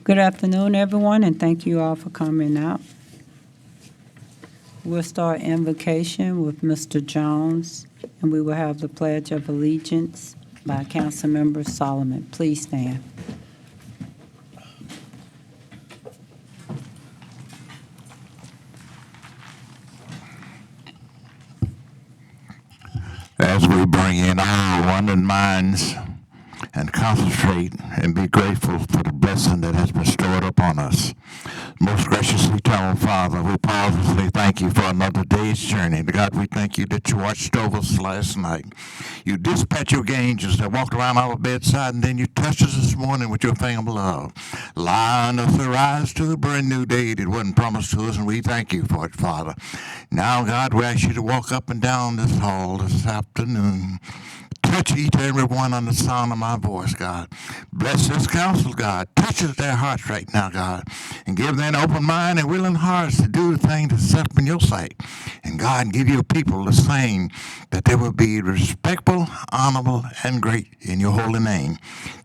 Good afternoon, everyone, and thank you all for coming out. We'll start invocation with Mr. Jones, and we will have the Pledge of Allegiance by Councilmember Solomon. Please stand. As we bring in our wondering minds and concentrate and be grateful for the blessing that has been stored upon us. Most gracious eternal Father, we pause and say thank you for another day's journey. God, we thank you that you watched over us last night. You dispatched your angels that walked around our bedside, and then you touched us this morning with your finger of love. Allowing us to rise to the brand new day that wasn't promised to us, and we thank you for it, Father. Now, God, we ask you to walk up and down this hall this afternoon. Touch each and every one on the sound of my voice, God. Bless this council, God. Touch their hearts right now, God. And give them an open mind and willing hearts to do the thing that's set up in your sight. And God, give your people the same, that they will be respectful, honorable, and great in your holy name.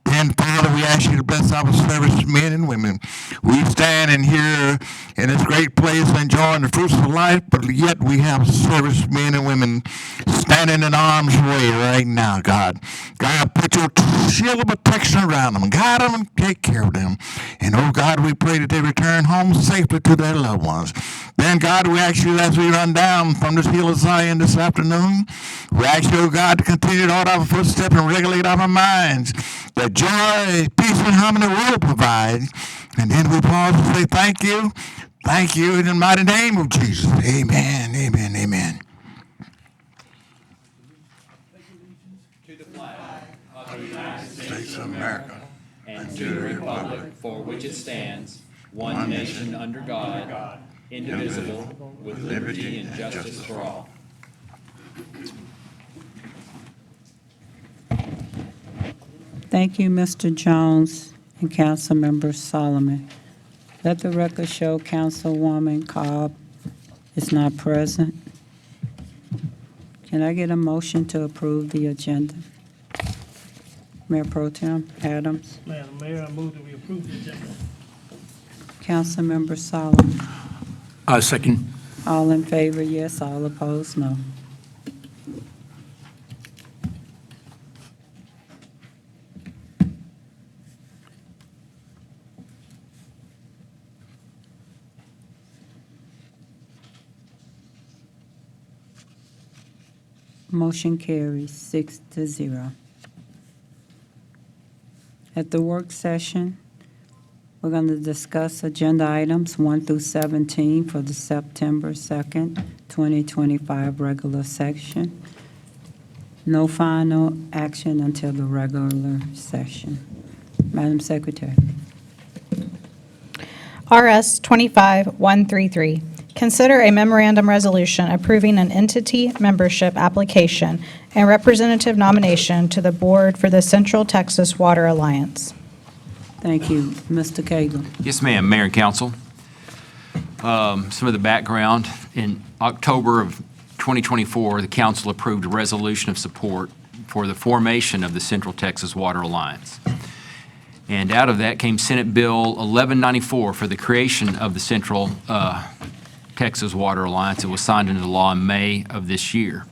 Then, Father, we ask you to bless our servicemen and women. We stand in here in this great place enjoying the fruits of life, but yet we have servicemen and women standing in arm's way right now, God. God, put your shield of protection around them. Guide them and take care of them. And, oh, God, we pray that they return home safely to their loved ones. Then, God, we ask you as we run down from this hill of Zion this afternoon, we ask you, oh, God, to continue to order our footsteps and regulate our minds. That joy, peace, and harmony will provide. And then we pause and say thank you. Thank you in the mighty name of Jesus. Amen, amen, amen. To the flag of the United States of America, and to the republic for which it stands, one nation under God, indivisible, with liberty and justice for all. Thank you, Mr. Jones and Councilmember Solomon. Let the record show Councilwoman Cobb is not present. Can I get a motion to approve the agenda? Mayor Pro Tem Adams. Madam Mayor, I move that we approve the agenda. Councilmember Solomon. Second. All in favor, yes. All opposed, no. Motion carries 6-0. At the work session, we're going to discuss agenda items 1 through 17 for the September 2nd, 2025 regular session. No final action until the regular session. Madam Secretary. RS 25-133. Consider a memorandum resolution approving an entity membership application and representative nomination to the board for the Central Texas Water Alliance. Thank you. Mr. Cagle. Yes, ma'am, Mayor and Council. Some of the background. In October of 2024, the council approved a resolution of support for the formation of the Central Texas Water Alliance. And out of that came Senate Bill 1194 for the creation of the Central Texas Water Alliance. It was signed into law in May of this year.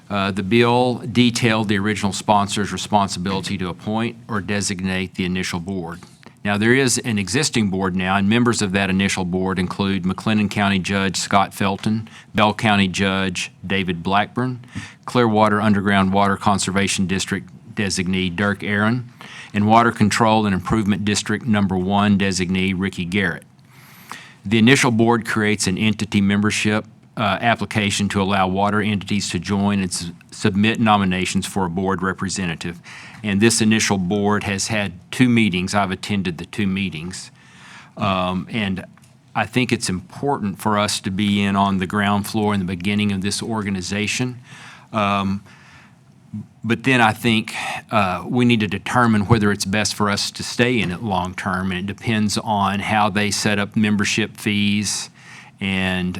The bill detailed the original sponsor's responsibility to appoint or designate the initial board. Now, there is an existing board now, and members of that initial board include McLennan County Judge Scott Felton, Bell County Judge David Blackburn, Clearwater Underground Water Conservation District designee Dirk Aaron, and Water Control and Improvement District Number 1 designee Ricky Garrett. The initial board creates an entity membership application to allow water entities to join and submit nominations for a board representative. And this initial board has had 2 meetings. I've attended the 2 meetings. And I think it's important for us to be in on the ground floor in the beginning of this organization. But then I think we need to determine whether it's best for us to stay in it long term, and it depends on how they set up membership fees And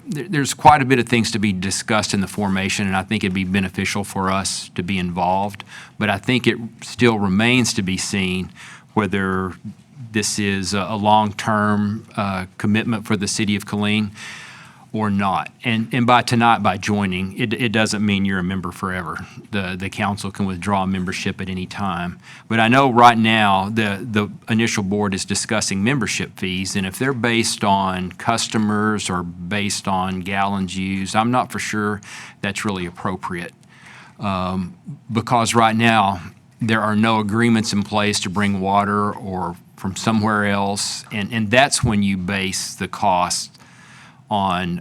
there's quite a bit of things to be discussed in the formation, and I think it'd be beneficial for us to be involved. But I think it still remains to be seen whether this is a long-term commitment for the city of Killeen or not. And by tonight, by joining, it doesn't mean you're a member forever. The council can withdraw membership at any time. But I know right now, the initial board is discussing membership fees, and if they're based on customers or based on gallons used, I'm not for sure that's really appropriate. Because right now, there are no agreements in place to bring water or from somewhere else, and that's when you base the cost on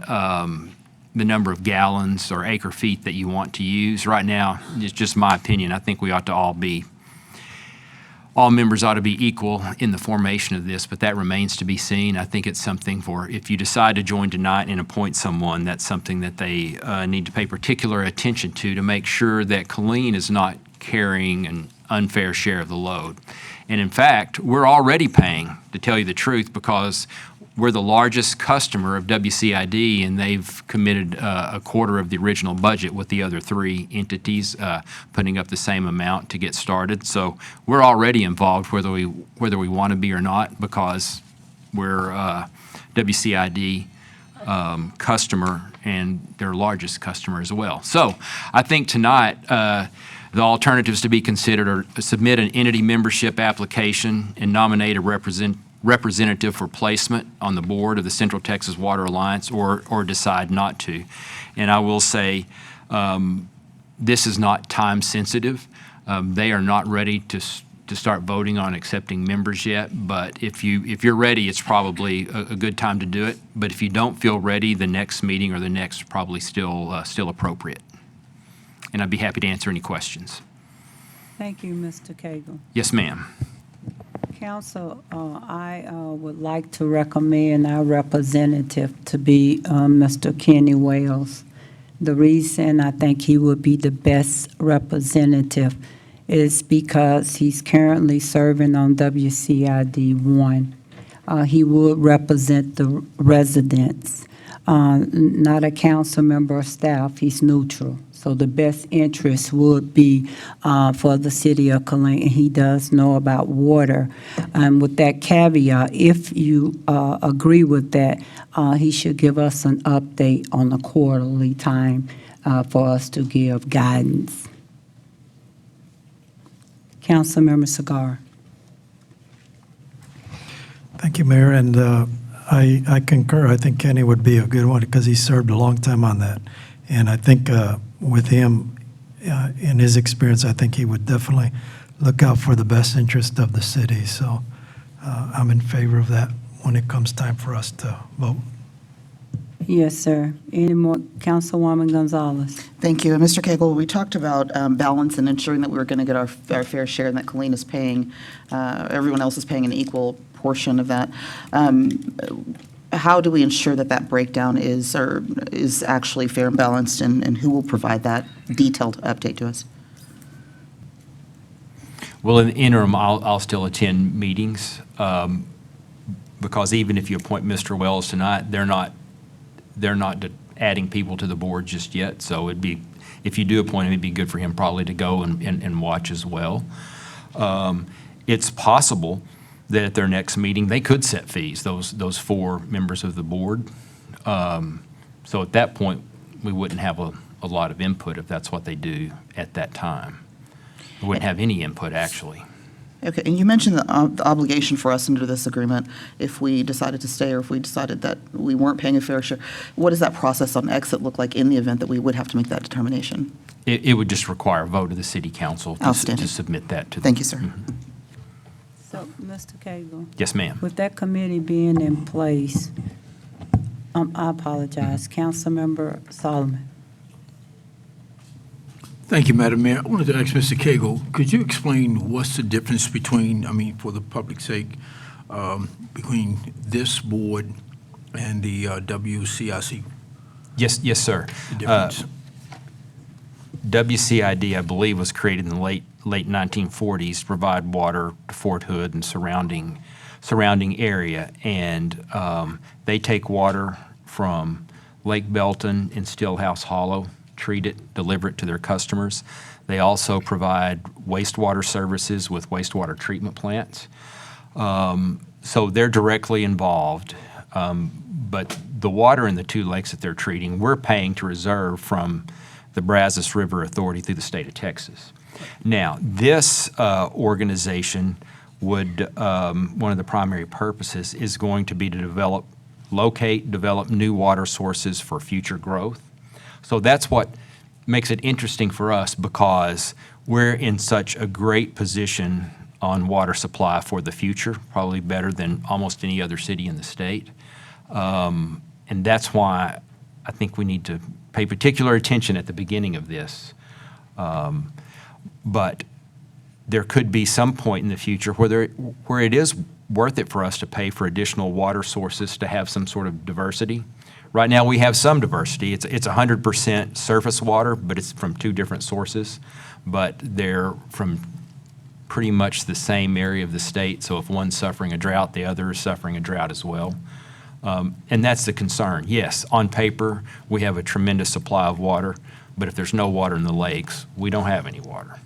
the number of gallons or acre feet that you want to use. Right now, it's just my opinion, I think we ought to all members ought to be equal in the formation of this, but that remains to be seen. I think it's something for, if you decide to join tonight and appoint someone, that's something that they need to pay particular attention to make sure that Killeen is not carrying an unfair share of the load. And in fact, we're already paying, to tell you the truth, because we're the largest customer of WCID, and they've committed a quarter of the original budget with the other three entities putting up the same amount to get started. So we're already involved, whether we want to be or not, because we're WCID customer and their largest customer as well. So I think tonight the alternatives to be considered are submit an entity membership application and nominate a representative for placement on the board of the Central Texas Water Alliance, or decide not to. And I will say, this is not time sensitive. They are not ready to start voting on accepting members yet, but if you're ready, it's probably a good time to do it. But if you don't feel ready, the next meeting or the next probably still appropriate. And I'd be happy to answer any questions. Thank you, Mr. Cagle. Yes, ma'am. Council, I would like to recommend our representative to be Mr. Kenny Wells. The reason I think he would be the best representative is because he's currently serving on WCID 1. He would represent the residents, not a council member or staff. He's neutral. So the best interest would be for the city of Killeen. And he does know about water. With that caveat, if you agree with that, he should give us an update on the quarterly time for us to give guidance. Councilmember Cigar. Thank you, Mayor, and I concur. I think Kenny would be a good one because he served a long time on that. And I think with him, in his experience, I think he would definitely look out for the best interest of the city. So I'm in favor of that when it comes time for us to vote. Yes, sir. Any more? Councilwoman Gonzalez. Thank you. And Mr. Cagle, we talked about balance and ensuring that we were going to get our fair share and that Killeen is paying, everyone else is paying an equal portion of that. How do we ensure that that breakdown is actually fair and balanced, and who will provide that detailed update to us? Well, in the interim, I'll still attend meetings, because even if you appoint Mr. Wells tonight, they're not adding people to the board just yet. So it'd be, if you do appoint him, it'd be good for him probably to go and watch as well. It's possible that at their next meeting, they could set fees, those four members of the board. So at that point, we wouldn't have a lot of input if that's what they do at that time. We wouldn't have any input, actually. Okay, and you mentioned the obligation for us under this agreement if we decided to stay or if we decided that we weren't paying a fair share. What does that process on exit look like in the event that we would have to make that determination? It would just require a vote of the city council to Outstanding. submit that to them. Thank you, sir. Mhm. So, Mr. Cagle, Yes, ma'am. with that committee being in place, I apologize, Councilmember Solomon. Thank you, Madam Mayor. I wanted to ask Mr. Cagle, could you explain what's the difference between, for the public's sake, between this board and the WCIC? Yes, sir. The difference? WCID, I believe, was created in the late 1940s to provide water to Fort Hood and surrounding surrounding area, and they take water from Lake Belton and Stillhouse Hollow, treat it, deliver it to their customers. They also provide wastewater services with wastewater treatment plants. So they're directly involved. But the water in the two lakes that they're treating, we're paying to reserve from the Brazos River Authority through the state of Texas. Now, this organization would, one of the primary purposes is going to be to develop new water sources for future growth. So that's what makes it interesting for us, because we're in such a great position on water supply for the future, probably better than almost any other city in the state. And that's why I think we need to pay particular attention at the beginning of this. But there could be some point in the future where it is worth it for us to pay for additional water sources to have some sort of diversity. Right now, we have some diversity. It's 100% surface water, but it's from two different sources. But they're from pretty much the same area of the state. So if one's suffering a drought, the other is suffering a drought as well. And that's the concern. Yes, on paper, we have a tremendous supply of water, but if there's no water in the lakes, we don't have any water.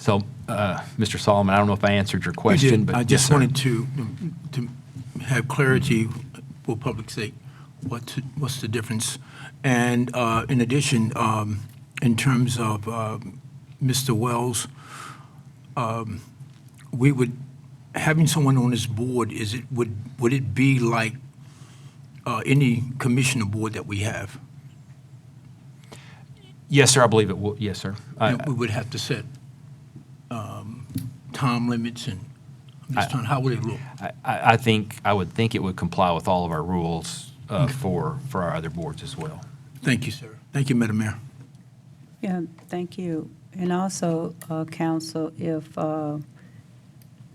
Mr. Solomon, I don't know if I answered your You question, did. but I yes, just sir. wanted to have clarity for public sake. What's the difference? And in addition, in terms of Mr. Wells, we would, having someone on this board, would it be like any commissioner board that we have? Yes, sir, I believe it will. Yes, sir. And we would have to set time limits, and how would it look? I would think it would comply with all of our rules for our other boards as well. Thank you, sir. Thank you, Madam Mayor. Yeah, thank you. And also, council, if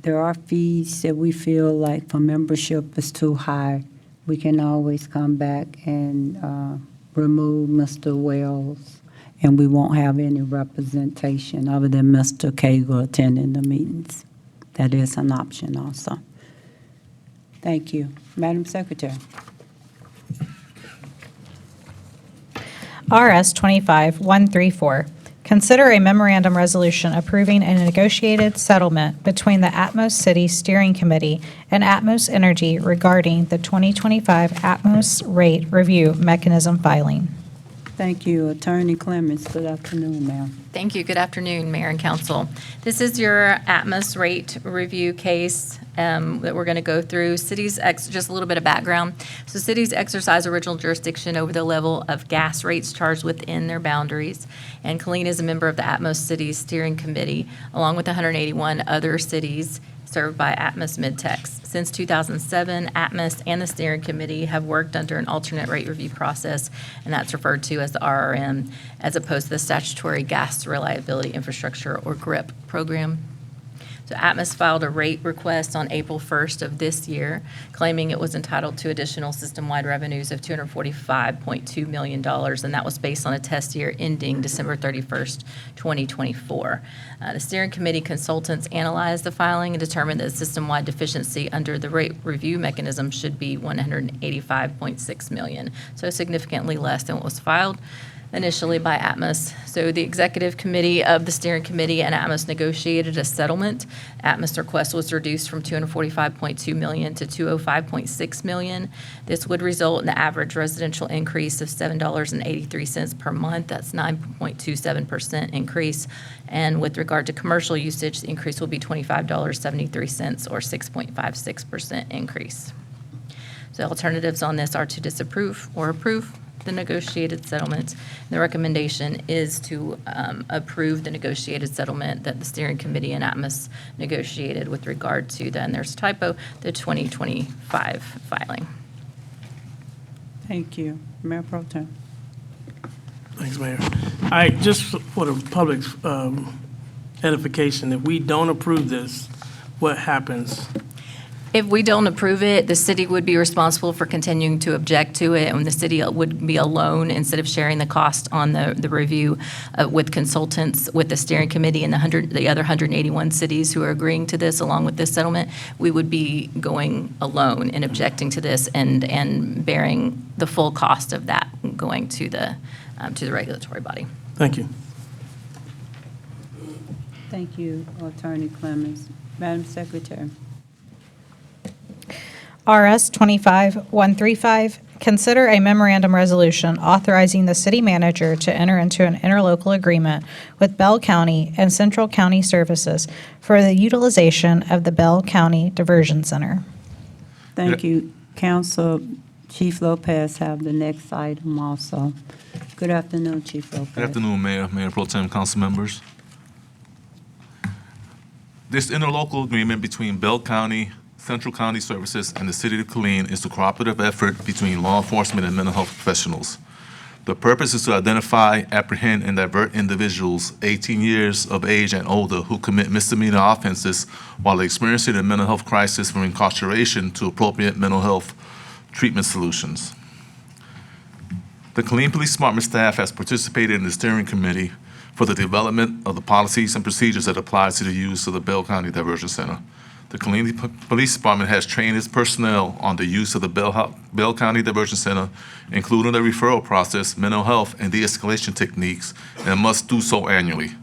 there are fees that we feel like for membership is too high, we can always come back and remove Mr. Wells, and we won't have any representation other than Mr. Cagle attending the meetings. That is an option also. Thank you. Madam Secretary. RS 25-134, consider a memorandum resolution approving a negotiated settlement between the Atmos City Steering Committee and Atmos Energy regarding the 2025 Atmos Rate Review Mechanism filing. Thank you. Attorney Clements, good afternoon, ma'am. Thank you. Good afternoon, Mayor and Council. This is your Atmos rate review case that we're going to go through. Just a little bit of background. So cities exercise original jurisdiction over the level of gas rates charged within their boundaries. And Killeen is a member of the Atmos Cities Steering Committee, along with 181 other cities served by Atmos Midtex. Since 2007, Atmos and the steering committee have worked under an alternate rate review process, and that's referred to as the RRM, as opposed to the statutory Gas Reliability Infrastructure, or GRIP, program. So Atmos filed a rate request on April 1st of this year, claiming it was entitled to additional system-wide revenues of $245.2 million, and that was based on a test year ending December 31st, 2024. The steering committee consultants analyzed the filing and determined that the system-wide deficiency under the rate review mechanism should be $185.6 million, so significantly less than what was filed initially by Atmos. So the executive committee of the steering committee and Atmos negotiated a settlement. Atmos' request was reduced from $245.2 million to $205.6 million. This would result in an average residential increase of $7.83 per month. That's 9.27% increase. And with regard to commercial usage, the increase will be $25.73, or 6.56% increase. So alternatives on this are to disapprove or approve the negotiated settlement. The recommendation is to approve the negotiated settlement that the steering committee and Atmos negotiated with regard to, then there's a typo, the 2025 filing. Thank you. Mayor Pro Tem. Thanks, Mayor. All right, just for the public's edification, if we don't approve this, what happens? If we don't approve it, the city would be responsible for continuing to object to it, and the city would be alone instead of sharing the cost on the review with consultants, with the steering committee and the other 181 cities who are agreeing to this along with this settlement. We would be going alone and objecting to this and bearing the full cost of that going to the regulatory body. Thank you. Thank you, Attorney Clemmons. Madam Secretary. RS 25-135, consider a memorandum resolution authorizing the city manager to enter into an interlocal agreement with Bell County and Central County Services for the utilization of the Bell County Diversion Center. Thank you. Council, Chief Lopez have the next item also. Good afternoon, Chief Lopez. Good afternoon, Mayor, Mayor Pro Tem, council members. This interlocal agreement between Bell County, Central County Services, and the City of Killeen is a cooperative effort between law enforcement and mental health professionals. The purpose is to identify, apprehend, and divert individuals 18 years of age and older who commit misdemeanor offenses while experiencing a mental health crisis from incarceration to appropriate mental health treatment solutions. The Killeen Police Department staff has participated in the steering committee for the development of the policies and procedures that apply to the use of the Bell County Diversion Center. The Killeen Police Department has trained its personnel on the use of the Bell County Diversion Center, including the referral process, mental health, and de-escalation techniques, and must do so annually.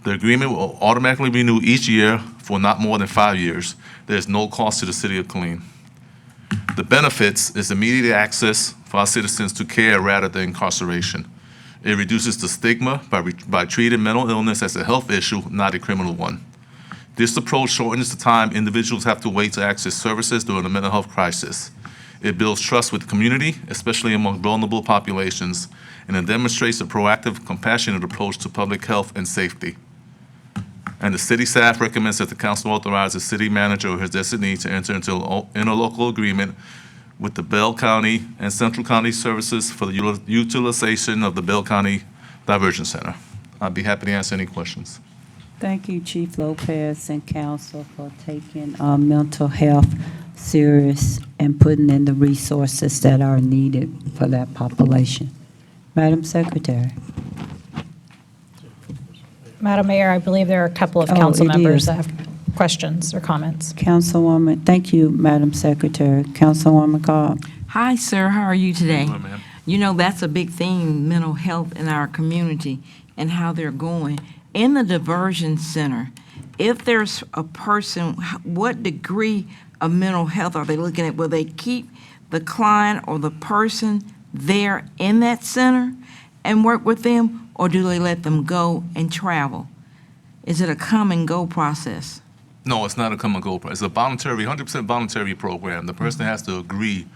The agreement will automatically renew each year for not more than 5 years. There is no cost to the City of Killeen. The benefits is immediate access for our citizens to care rather than incarceration. It reduces the stigma by treating mental illness as a health issue, not a criminal one. This approach shortens the time individuals have to wait to access services during a mental health crisis. It builds trust with the community, especially among vulnerable populations, and it demonstrates a proactive, compassionate approach to public health and safety. And the city staff recommends that the council authorize the city manager or his designee to enter into an interlocal agreement with the Bell County and Central County Services for the utilization of the Bell County Diversion Center. I'd be happy to answer any questions. Thank you, Chief Lopez and council, for taking mental health serious and putting in the resources that are needed for that population. Madam Secretary. Madam Mayor, I believe there are a couple of Oh, council it members is. that have questions or comments. Councilwoman, thank you, Madam Secretary. Councilwoman Cobb. Hi, sir. How are you today? Hello, ma'am. You know, that's a big thing, mental health in our community and how they're going. In the diversion center, if there's a person, what degree of mental health are they looking at? Will they keep the client or the person there in that center and work with them, or do they let them go and travel? Is it a come and go process? No, it's not a come and go. It's a voluntary, 100% voluntary program. The person has to agree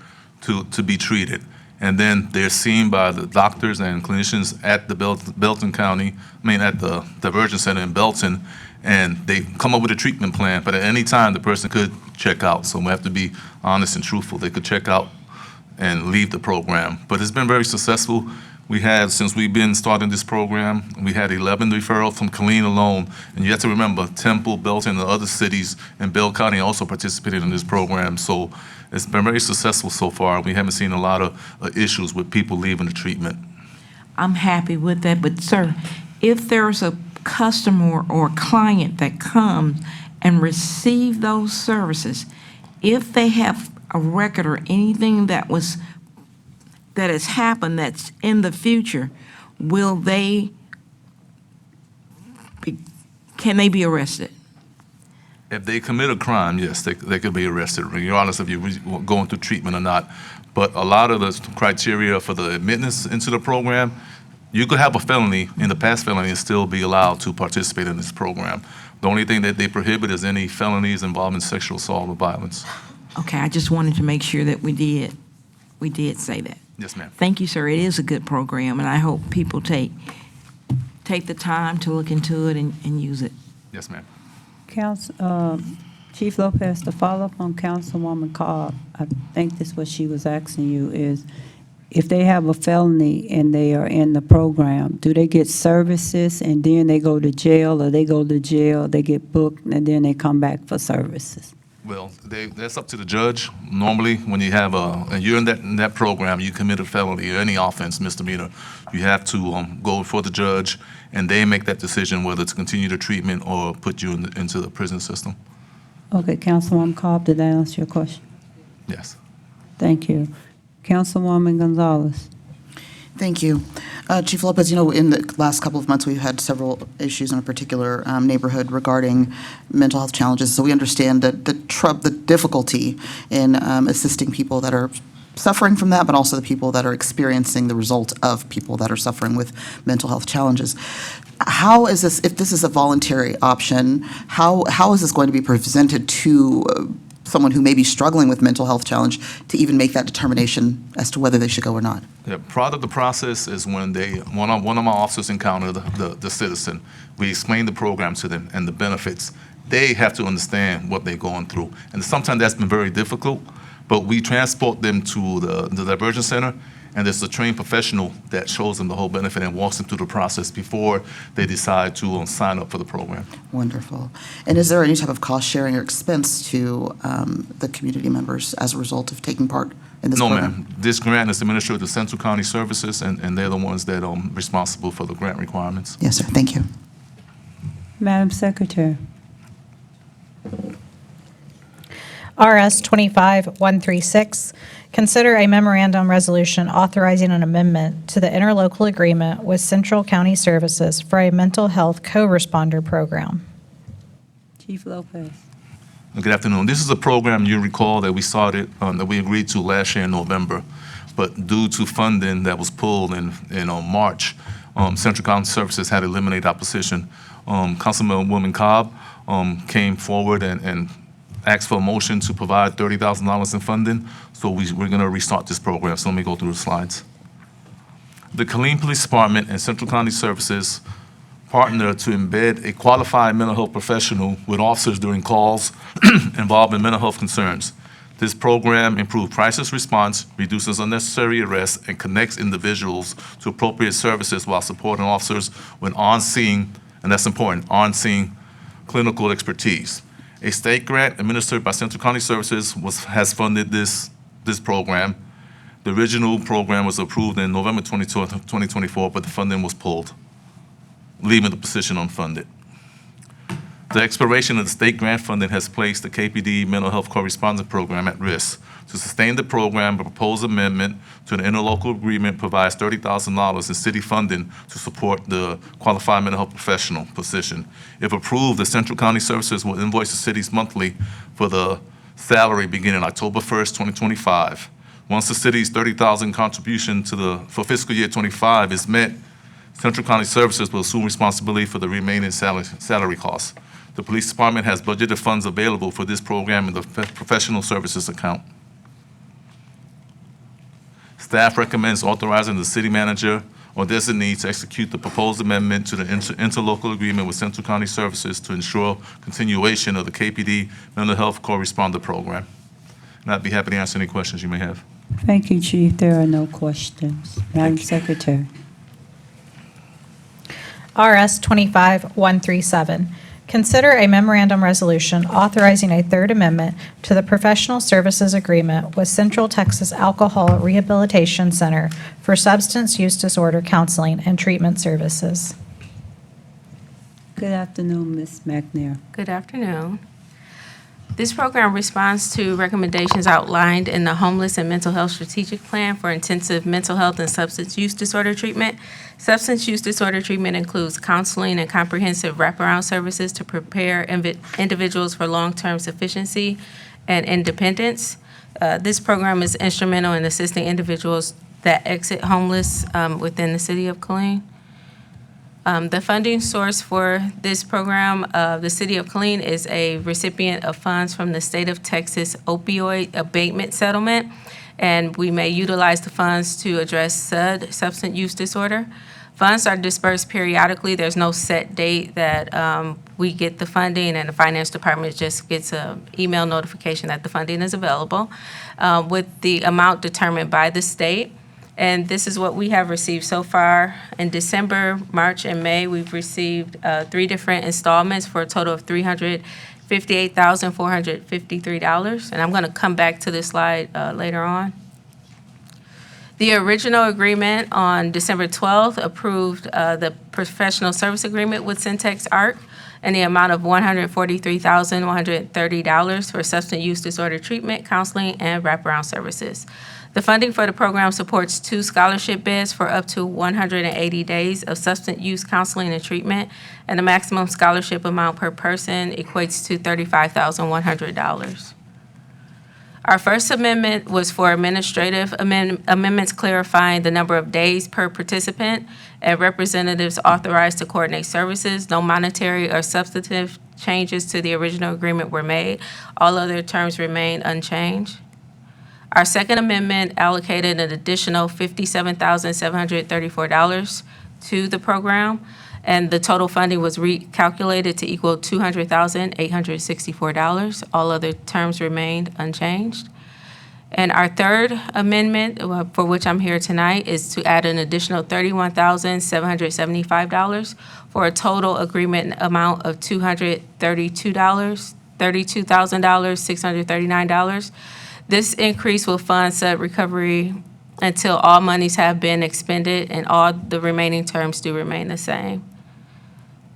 to be treated. And then they're seen by the doctors and clinicians at the Belton County, at the Diversion Center in Belton, and they come up with a treatment plan. But at any time, the person could check out. So we have to be honest and truthful. They could check out and leave the program. But it's been very successful. We had, since we've been starting this program, we had 11 referrals from Killeen alone. And you have to remember, Temple, Belton, and other cities in Bell County also participated in this program. So it's been very successful so far. We haven't seen a lot of issues with people leaving the treatment. I'm happy with that, but sir, if there's a customer or client that comes and receive those services, if they have a record or anything that has happened that's in the future, can they be arrested? If they commit a crime, yes, they could be arrested, regardless if you're going through treatment or not. But a lot of the criteria for the admittance into the program, you could have a felony, in the past felony, and still be allowed to participate in this program. The only thing that they prohibit is any felonies involving sexual assault or violence. Okay, I just wanted to make sure that we did say that. Yes, ma'am. Thank you, sir. It is a good program, and I hope people take the time to look into it and use it. Yes, ma'am. Chief Lopez, to follow up on Councilwoman Cobb, I think this what she was asking you is, if they have a felony and they are in the program, do they get services and then they go to jail, or they go to jail, they get booked, and then they come back for services? Well, that's up to the judge. Normally, when you have and you're in that program, you commit a felony or any offense, misdemeanor, you have to go before the judge, and they make that decision whether to continue the treatment or put you into the prison system. Okay, Councilwoman Cobb, did that answer your question? Yes. Thank you. Councilwoman Gonzalez. Thank you. Chief Lopez, in the last couple of months, we've had several issues in a particular neighborhood regarding mental health challenges. So we understand that the difficulty in assisting people that are suffering from that, but also the people that are experiencing the result of people that are suffering with mental health challenges. How is this, if this is a voluntary option, how is this going to be presented to someone who may be struggling with mental health challenge to even make that determination as to whether they should go or not? Yeah, part of the process is when one of my officers encounter the citizen. We explain the program to them and the benefits. They have to understand what they're going through. And sometimes that's been very difficult, but we transport them to the diversion center, and there's a trained professional that shows them the whole benefit and walks them through the process before they decide to sign up for the program. Wonderful. And is there any type of cost sharing or expense to the community members as a result of taking part in this No, program? ma'am. This grant is administered to Central County Services, and they're the ones that are responsible for the grant requirements. Yes, sir. Thank you. Madam Secretary. RS 25-136, consider a memorandum resolution authorizing an amendment to the interlocal agreement with Central County Services for a mental health co-responder program. Chief Lopez. Good afternoon. This is a program you recall that we started, that we agreed to last year in November, but due to funding that was pulled in March, Central County Services had eliminated opposition. Councilwoman Cobb came forward and asked for a motion to provide $30,000 in funding, so we're going to restart this program. So let me go through the slides. The Killeen Police Department and Central County Services partner to embed a qualified mental health professional with officers during calls involving mental health concerns. This program improves crisis response, reduces unnecessary arrests, and connects individuals to appropriate services while supporting officers with on-scene, and that's important, on-scene clinical expertise. A state grant administered by Central County Services has funded this program. The original program was approved in November 2024, but the funding was pulled, leaving the position unfunded. The expiration of the state grant funding has placed the KPD Mental Health Correspondent Program at risk. To sustain the program, a proposed amendment to the interlocal agreement provides $30,000 in city funding to support the qualified mental health professional position. If approved, the Central County Services will invoice the cities monthly for the salary beginning October 1st, 2025. Once the city's $30,000 contribution for fiscal year 25 is met, Central County Services will assume responsibility for the remaining salary costs. The police department has budgeted funds available for this program in the professional services account. Staff recommends authorizing the city manager or designee to execute the proposed amendment to the interlocal agreement with Central County Services to ensure continuation of the KPD Mental Health Corresponder Program. And I'd be happy to answer any questions you may have. Thank you, Chief. There are no questions. Madam Secretary. RS 25-137, consider a memorandum resolution authorizing a third amendment to the professional services agreement with Central Texas Alcohol Rehabilitation Center for substance use disorder counseling and treatment services. Good afternoon, Ms. McNair. Good afternoon. This program responds to recommendations outlined in the Homeless and Mental Health Strategic Plan for intensive mental health and substance use disorder treatment. Substance use disorder treatment includes counseling and comprehensive wraparound services to prepare individuals for long-term sufficiency and independence. This program is instrumental in assisting individuals that exit homeless within the city of Killeen. The funding source for this program, the City of Killeen is a recipient of funds from the State of Texas opioid abatement settlement, and we may utilize the funds to address SUD, substance use disorder. Funds are dispersed periodically. There's no set date that we get the funding, and the Finance Department just gets an email notification that the funding is available with the amount determined by the state. And this is what we have received so far. In December, March, and May, we've received 3 different installments for a total of $58,453, and I'm going to come back to this slide later on. The original agreement on December 12th approved the professional service agreement with Syntex ARC in the amount of $143,130 for substance use disorder treatment, counseling, and wraparound services. The funding for the program supports 2 scholarship bids for up to 180 days of substance use counseling and treatment, and the maximum scholarship amount per person equates to $35,100. Our first amendment was for administrative amendments clarifying the number of days per participant and representatives authorized to coordinate services. No monetary or substantive changes to the original agreement were made. All other terms remain unchanged. Our second amendment allocated an additional $57,734 to the program, and the total funding was recalculated to equal $200,864. All other terms remained unchanged. And our third amendment, for which I'm here tonight, is to add an additional $31,775 for a total agreement amount of $32,639. This increase will fund said recovery until all monies have been expended and all the remaining terms do remain the same.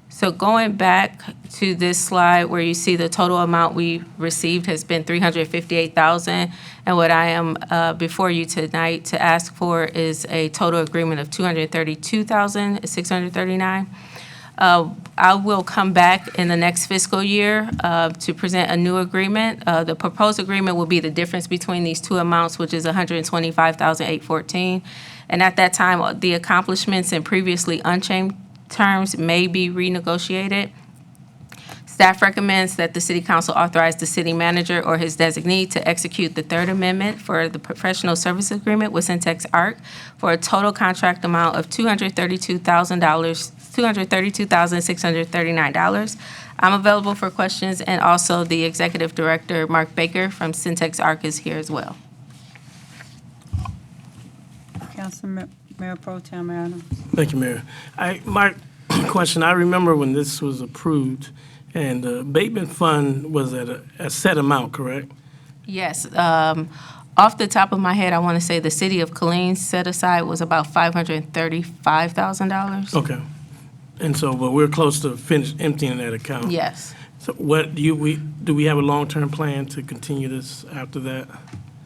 So going back to this slide where you see the total amount we received has been $358,000, and what I am before you tonight to ask for is a total agreement of $232,639. I will come back in the next fiscal year to present a new agreement. The proposed agreement will be the difference between these two amounts, which is $125,814. And at that time, the accomplishments in previously unchanged terms may be renegotiated. Staff recommends that the City Council authorize the city manager or his designee to execute the third amendment for the professional service agreement with Syntex ARC for a total contract amount of $232,639. I'm available for questions, and also the Executive Director, Mark Baker from Syntex ARC, is here as well. Councilman, Mayor Pro Tem Adams. Thank you, Mayor. My question, I remember when this was approved, and the abatement fund was at a set amount, correct? Yes. Off the top of my head, I want to say the city of Killeen set aside was about $535,000. Okay. And so, but we're close to finish emptying that account. Yes. So what, do we have a long-term plan to continue this after that?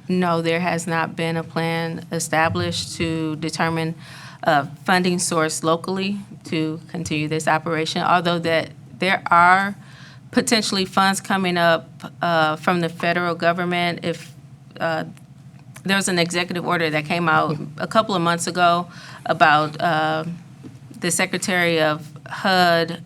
No, there has not been a plan established to determine a funding source locally to continue this operation, although that there are potentially funds coming up from the federal government. If there's an executive order that came out a couple of months ago about the Secretary of HUD,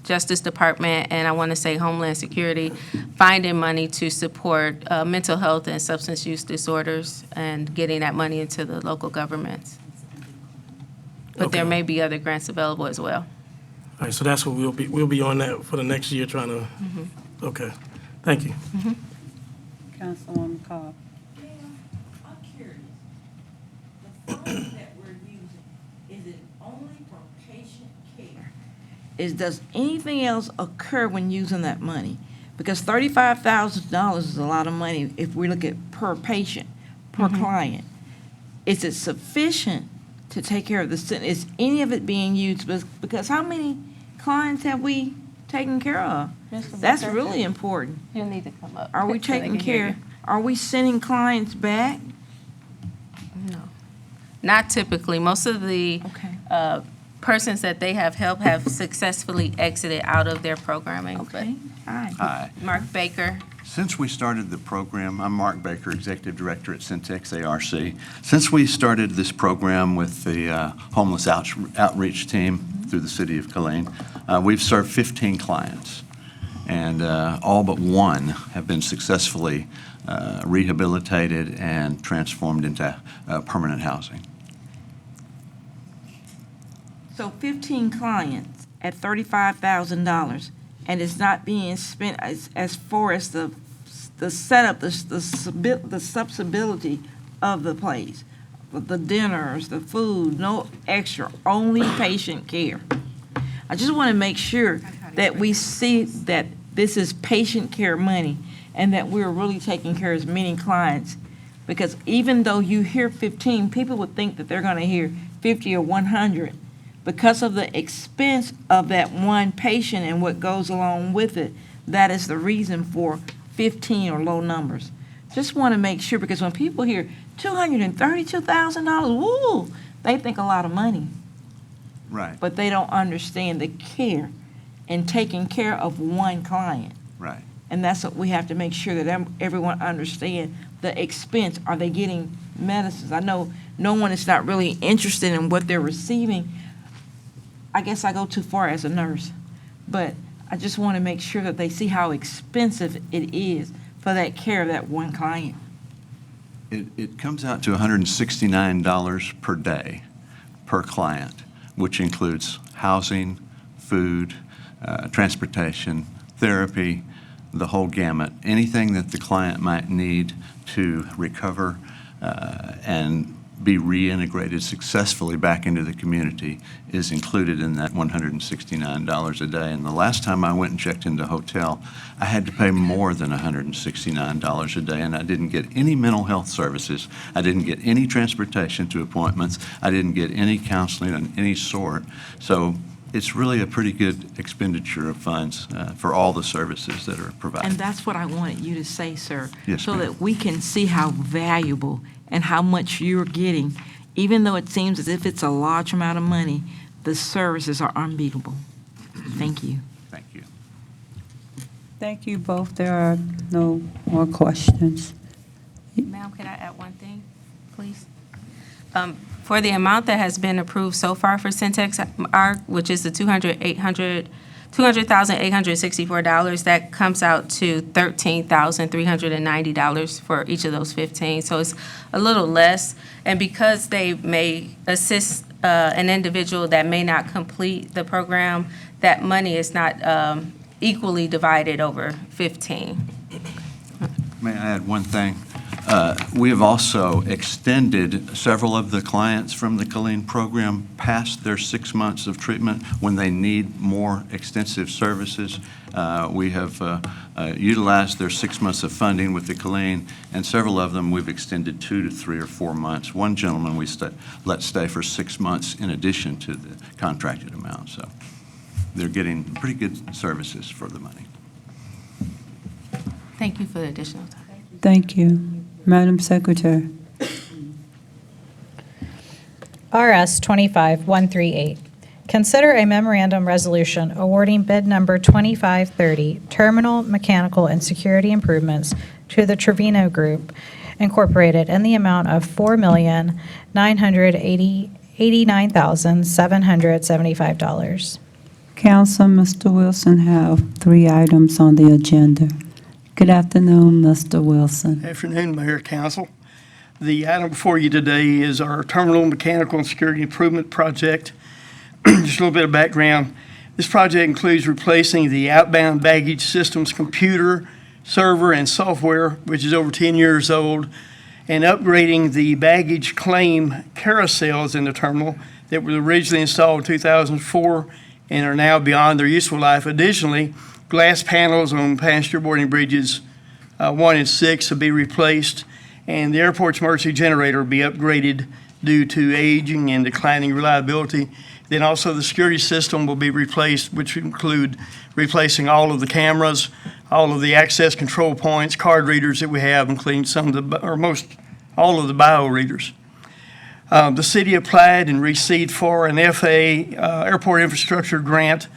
Justice Department, and I want to say Homeland Security, finding money to support mental health and substance use disorders and getting that money into the local governments. But there may be other grants available as well. All right, so that's what we'll be on that for the next year trying to, okay. Thank you. Councilwoman Cobb. I'm curious, the funds that we're using, is it only for patient care? Does anything else occur when using that money? Because $35,000 is a lot of money if we look at per patient, per client. Is it sufficient to take care of is any of it being used? Because how many clients have we taken care of? That's really important. You'll need to come up. Are we so they taking can hear care, are we sending clients back? you. No. Not typically. Most of the Okay. persons that they have helped have successfully exited out of their programming. Okay, all right. Hi. But Mark Baker. Since we started the program, I'm Mark Baker, Executive Director at Syntex ARC. Since we started this program with the homeless outreach team through the city of Killeen, we've served 15 clients, and all but one have been successfully rehabilitated and transformed into permanent housing. So 15 clients at $35,000, and it's not being spent as far as the setup, the subsidiarity of the place, the dinners, the food, no extra, only patient care. I just want to make sure that we see that this is patient care money and that we're really taking care of as many clients. Because even though you hear 15, people would think that they're going to hear 50 or 100. Because of the expense of that one patient and what goes along with it, that is the reason for 15 or low numbers. Just want to make sure, because when people hear $232,000, woo, they think a lot of money. Right, But they don't understand the care and taking care of one client. right. And that's what we have to make sure that everyone understand the expense. Are they getting medicines? I know no one is not really interested in what they're receiving. I guess I go too far as a nurse, but I just want to make sure that they see how expensive it is for that care of that one client. It comes out to $169 per day per client, which includes housing, food, transportation, therapy, the whole gamut. Anything that the client might need to recover and be reintegrated successfully back into the community is included in that $169 a day. And the last time I went and checked into a hotel, I had to pay more than $169 a day, and I didn't get any mental health services. I didn't get any transportation to appointments. I didn't get any counseling of any sort. So it's really a pretty good expenditure of funds for all the services that are provided. And that's what I wanted you to say, sir. Yes, So ma'am. that we can see how valuable and how much you're getting. Even though it seems as if it's a large amount of money, the services are unbeatable. Thank you. Thank you. Thank you both. There are no more questions. Ma'am, could I add one thing, please? For the amount that has been approved so far for Centex ARC, which is the $200,864, that comes out to $13,390 for each of those 15. So it's a little less. And because they may assist an individual that may not complete the program, that money is not equally divided over 15. May I add one thing? We have also extended several of the clients from the Colleen program past their 6 months of treatment when they need more extensive services. We have utilized their 6 months of funding with the Colleen, and several of them we've extended 2 to 3 or 4 months. One gentleman we let stay for 6 months in addition to the contracted amount. So they're getting pretty good services for the money. Thank you for the additional time. Thank you. Madam Secretary. RS 25138. Consider a memorandum resolution awarding bid number 2530, Terminal Mechanical and Security Improvements to the Trevino Group Incorporated in the amount of $4,989,775. Council, Mr. Wilson have 3 items on the agenda. Good afternoon, Mr. Wilson. Afternoon, Mayor, Council. The item before you today is our Terminal Mechanical and Security Improvement Project. Just a little bit of background. This project includes replacing the outbound baggage systems computer, server, and software, which is over 10 years old, and upgrading the baggage claim carousels in the terminal that were originally installed in 2004 and are now beyond their useful life. Additionally, glass panels on passenger boarding bridges 1 and 6 will be replaced, and the airport's emergency generator will be upgraded due to aging and declining reliability. Then also the security system will be replaced, which would include replacing all of the cameras, all of the access control points, card readers that we have, including some of the, or most, all of the bio readers. The city applied and received for an FAA airport infrastructure grant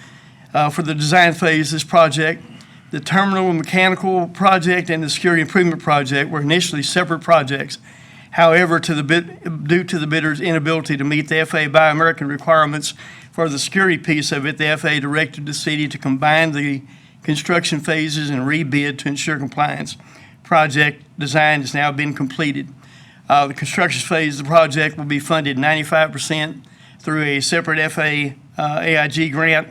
for the design phase of this project. The terminal mechanical project and the security improvement project were initially separate projects. However, due to the bidder's inability to meet the FAA Buy American requirements for the security piece of it, the FAA directed the city to combine the construction phases and rebid to ensure compliance. Project design has now been completed. The construction phase of the project will be funded 95% through a separate FAA AIG grant,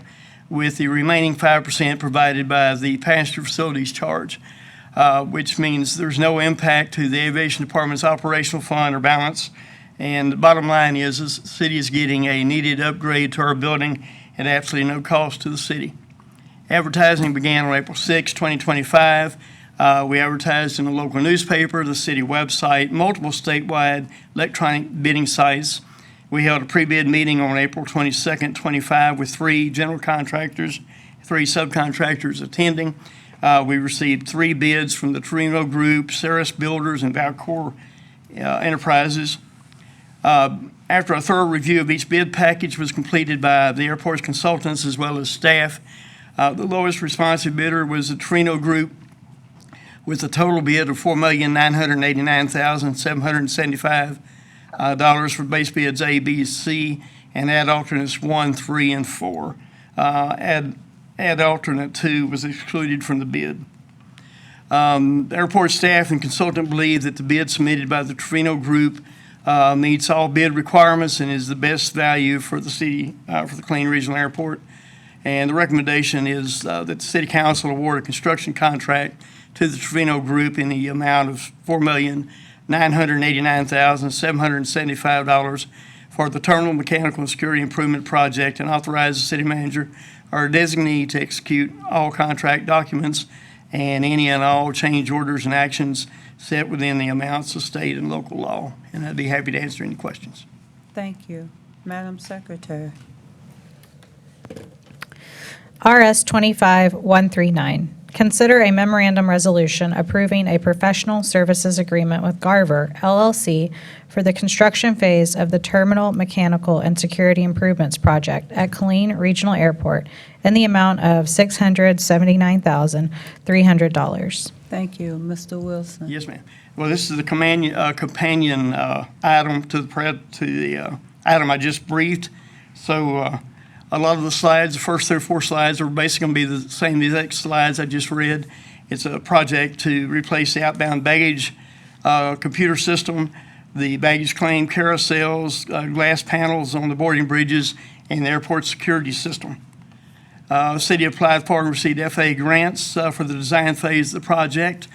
with the remaining 5% provided by the passenger facilities charge, which means there's no impact to the Aviation Department's operational fund or balance. And the bottom line is the city is getting a needed upgrade to our building at absolutely no cost to the city. Advertising began on April 6, 2025. We advertised in the local newspaper, the city website, multiple statewide electronic bidding sites. We held a pre-bid meeting on April 22nd, 25, with 3 general contractors, 3 subcontractors attending. We received 3 bids from the Torino Group, Ceres Builders, and Valcor Enterprises. After a thorough review of each bid package was completed by the airport's consultants as well as staff, the lowest responsive bidder was the Torino Group with a total bid of $4,989,775 for base bids A, B, C, and add alternates 1, 3, and 4. Add alternate 2 was excluded from the bid. The airport staff and consultant believe that the bid submitted by the Torino Group meets all bid requirements and is the best value for the city, for the Killeen Regional Airport. And the recommendation is that the City Council award a construction contract to the Torino Group in the amount of $4,989,775 for the Terminal Mechanical and Security Improvement Project, and authorize the city manager or designee to execute all contract documents and any and all change orders and actions set within the amounts of state and local law. And I'd be happy to answer any questions. Thank you. Madam Secretary. RS 25139, consider a memorandum resolution approving a professional services agreement with Garver LLC for the construction phase of the Terminal Mechanical and Security Improvements Project at Killeen Regional Airport in the amount of $679,300. Thank you. Mr. Wilson. Yes, ma'am. Well, this is the companion item to the item I just briefed. So a lot of the slides, the first 3 or 4 slides, are basically going to be the same exact slides I just read. It's a project to replace the outbound baggage computer system, the baggage claim carousels, glass panels on the boarding bridges, and the airport security system. The city applied for and received FAA grants for the design phase of the project.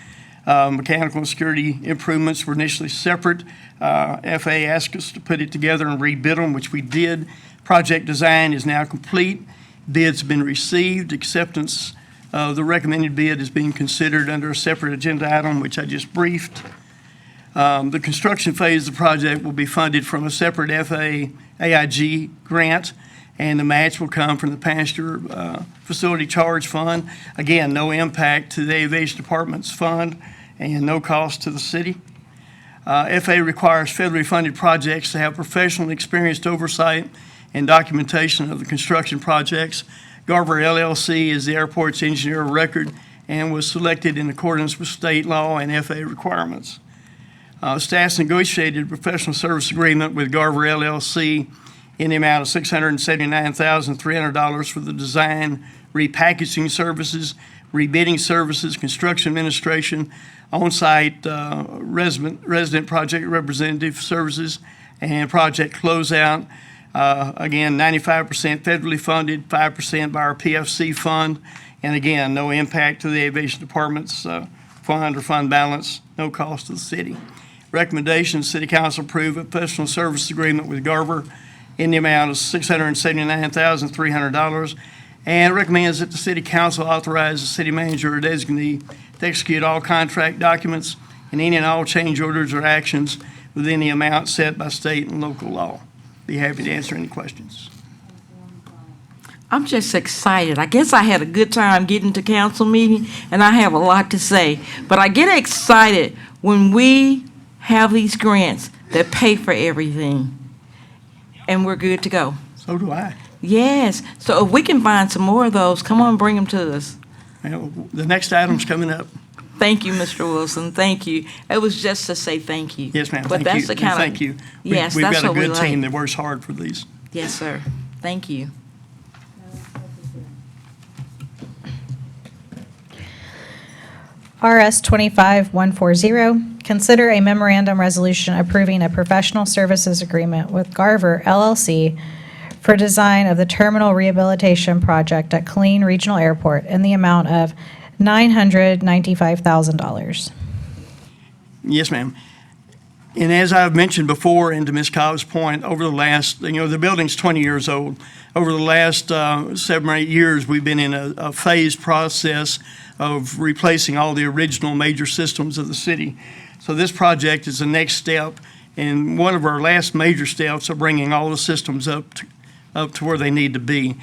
Mechanical and security improvements were initially separate. FAA asked us to put it together and rebid them, which we did. Project design is now complete. Bids have been received. Acceptance of the recommended bid is being considered under a separate agenda item, which I just briefed. The construction phase of the project will be funded from a separate FAA AIG grant, and the match will come from the Passenger Facility Charge Fund. Again, no impact to the Aviation Department's fund and no cost to the city. FAA requires federally funded projects to have professional and experienced oversight and documentation of the construction projects. Garver LLC is the airport's engineer of record and was selected in accordance with state law and FAA requirements. Staff's negotiated a professional service agreement with Garver LLC in the amount of $679,300 for the design, repackaging services, rebidding services, construction administration, on-site resident project representative services, and project closeout. Again, 95% federally funded, 5% by our PFC fund, and again, no impact to the Aviation Department's fund or fund balance, no cost to the city. Recommendation, City Council approve a professional service agreement with Garver in the amount of $679,300, and recommends that the City Council authorize the city manager or designee to execute all contract documents and any and all change orders or actions within the amount set by state and local law. Be happy to answer any questions. I'm just excited. I guess I had a good time getting to council meeting, and I have a lot to say. But I get excited when we have these grants that pay for everything, and we're good to go. So do I. Yes. So if we can find some more of those, come on, bring them to us. Well, the next item's coming up. Thank you, Mr. Wilson. Thank you. It was just to say thank you. Yes, ma'am. But Thank that's you. the kind of. Thank you. Yes, We've that's got a what we good team like. that works hard for these. Yes, sir. Thank you. RS 25140, consider a memorandum resolution approving a professional services agreement with Garver LLC for design of the terminal rehabilitation project at Killeen Regional Airport in the amount of $995,000. Yes, ma'am. And as I've mentioned before, and to Ms. Cobb's point, over the last, the building's 20 years old. Over the last 7 or 8 years, we've been in a phased process of replacing all the original major systems of the city. So this project is the next step, and one of our last major steps of bringing all the systems up to where they need to be.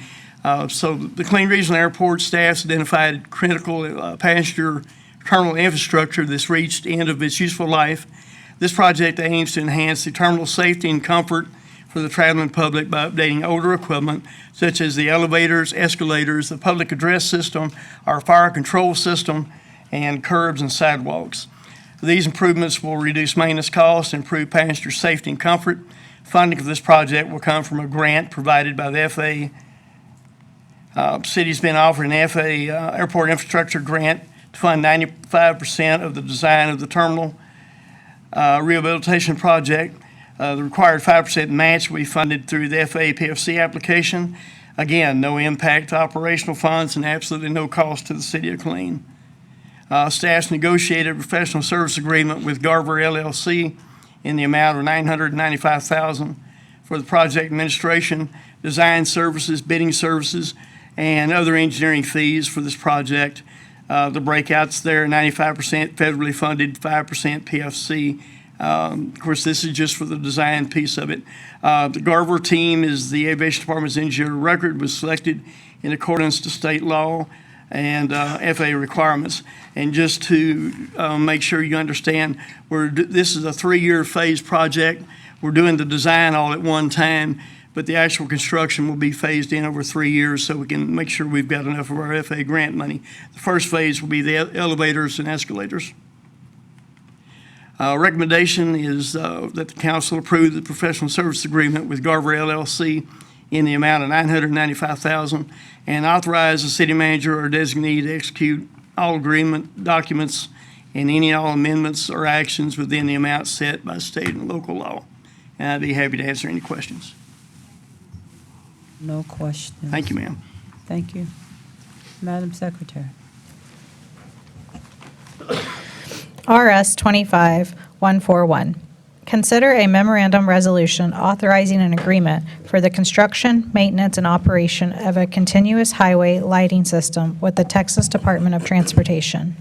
So the Killeen Regional Airport staff's identified critical passenger terminal infrastructure that's reached the end of its useful life. This project aims to enhance the terminal safety and comfort for the traveling public by updating older equipment such as the elevators, escalators, the public address system, our fire control system, and curbs and sidewalks. These improvements will reduce maintenance costs, improve passenger safety and comfort. Funding for this project will come from a grant provided by the FAA. City's been offered an FAA airport infrastructure grant to fund 95% of the design of the terminal rehabilitation project. The required 5% match will be funded through the FAA PFC application. Again, no impact to operational funds and absolutely no cost to the city of Killeen. Staff's negotiated a professional service agreement with Garver LLC in the amount of $995,000 for the project administration, design services, bidding services, and other engineering fees for this project. The breakouts there, 95% federally funded, 5% PFC. Of course, this is just for the design piece of it. The Garver team is the Aviation Department's engineer of record, was selected in accordance to state law and FAA requirements. And just to make sure you understand, this is a 3-year phase project. We're doing the design all at one time, but the actual construction will be phased in over 3 years so we can make sure we've got enough of our FAA grant money. The first phase will be the elevators and escalators. Recommendation is that the council approve the professional service agreement with Garver LLC in the amount of $995,000 and authorize the city manager or designee to execute all agreement documents and any all amendments or actions within the amount set by state and local law. And I'd be happy to answer any questions. No questions. Thank you, ma'am. Thank you. Madam Secretary. RS 25-141. Consider a memorandum resolution authorizing an agreement for the construction, maintenance, and operation of a continuous highway lighting system with the Texas Department of Transportation.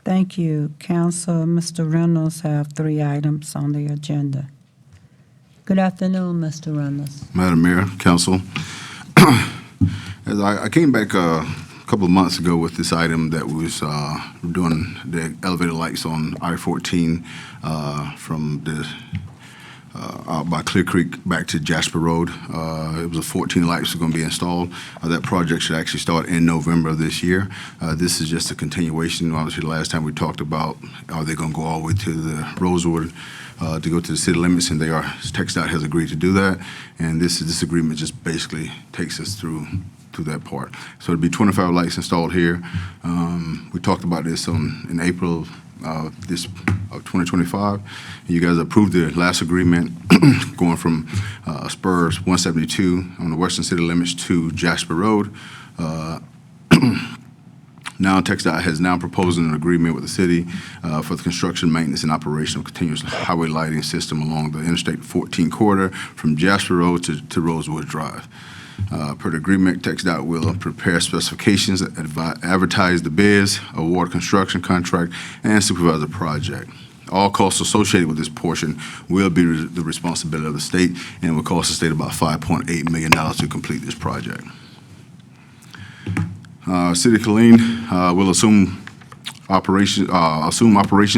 Thank you. Council, Mr. Reynolds have 3 items on the agenda. Good afternoon, Mr. Reynolds. Madam Mayor, Council. As I came back a couple of months ago with this item that was doing the elevator lights on I-14 from the out by Clear Creek back to Jasper Road. It was a 14 lights that are going to be installed. That project should actually start in November of this year. This is just a continuation. Obviously, the last time we talked about are they going to go all the way to the Rosewood to go to the city limits, and TxDOT has agreed to do that. And this agreement just basically takes us through that part. So it'll be 25 lights installed here. We talked about this in April of 2025. You guys approved the last agreement going from Spurs 172 on the western city limits to Jasper Road. Now TxDOT has now proposed an agreement with the city for the construction, maintenance, and operation of continuous highway lighting system along the Interstate 14 corridor from Jasper Road to Rosewood Drive. Per the agreement, TxDOT will prepare specifications, advertise the bids, award construction contract, and supervise the project. All costs associated with this portion will be the responsibility of the state, and it will cost the state about $5.8 million to complete this project. City of Killeen will assume operations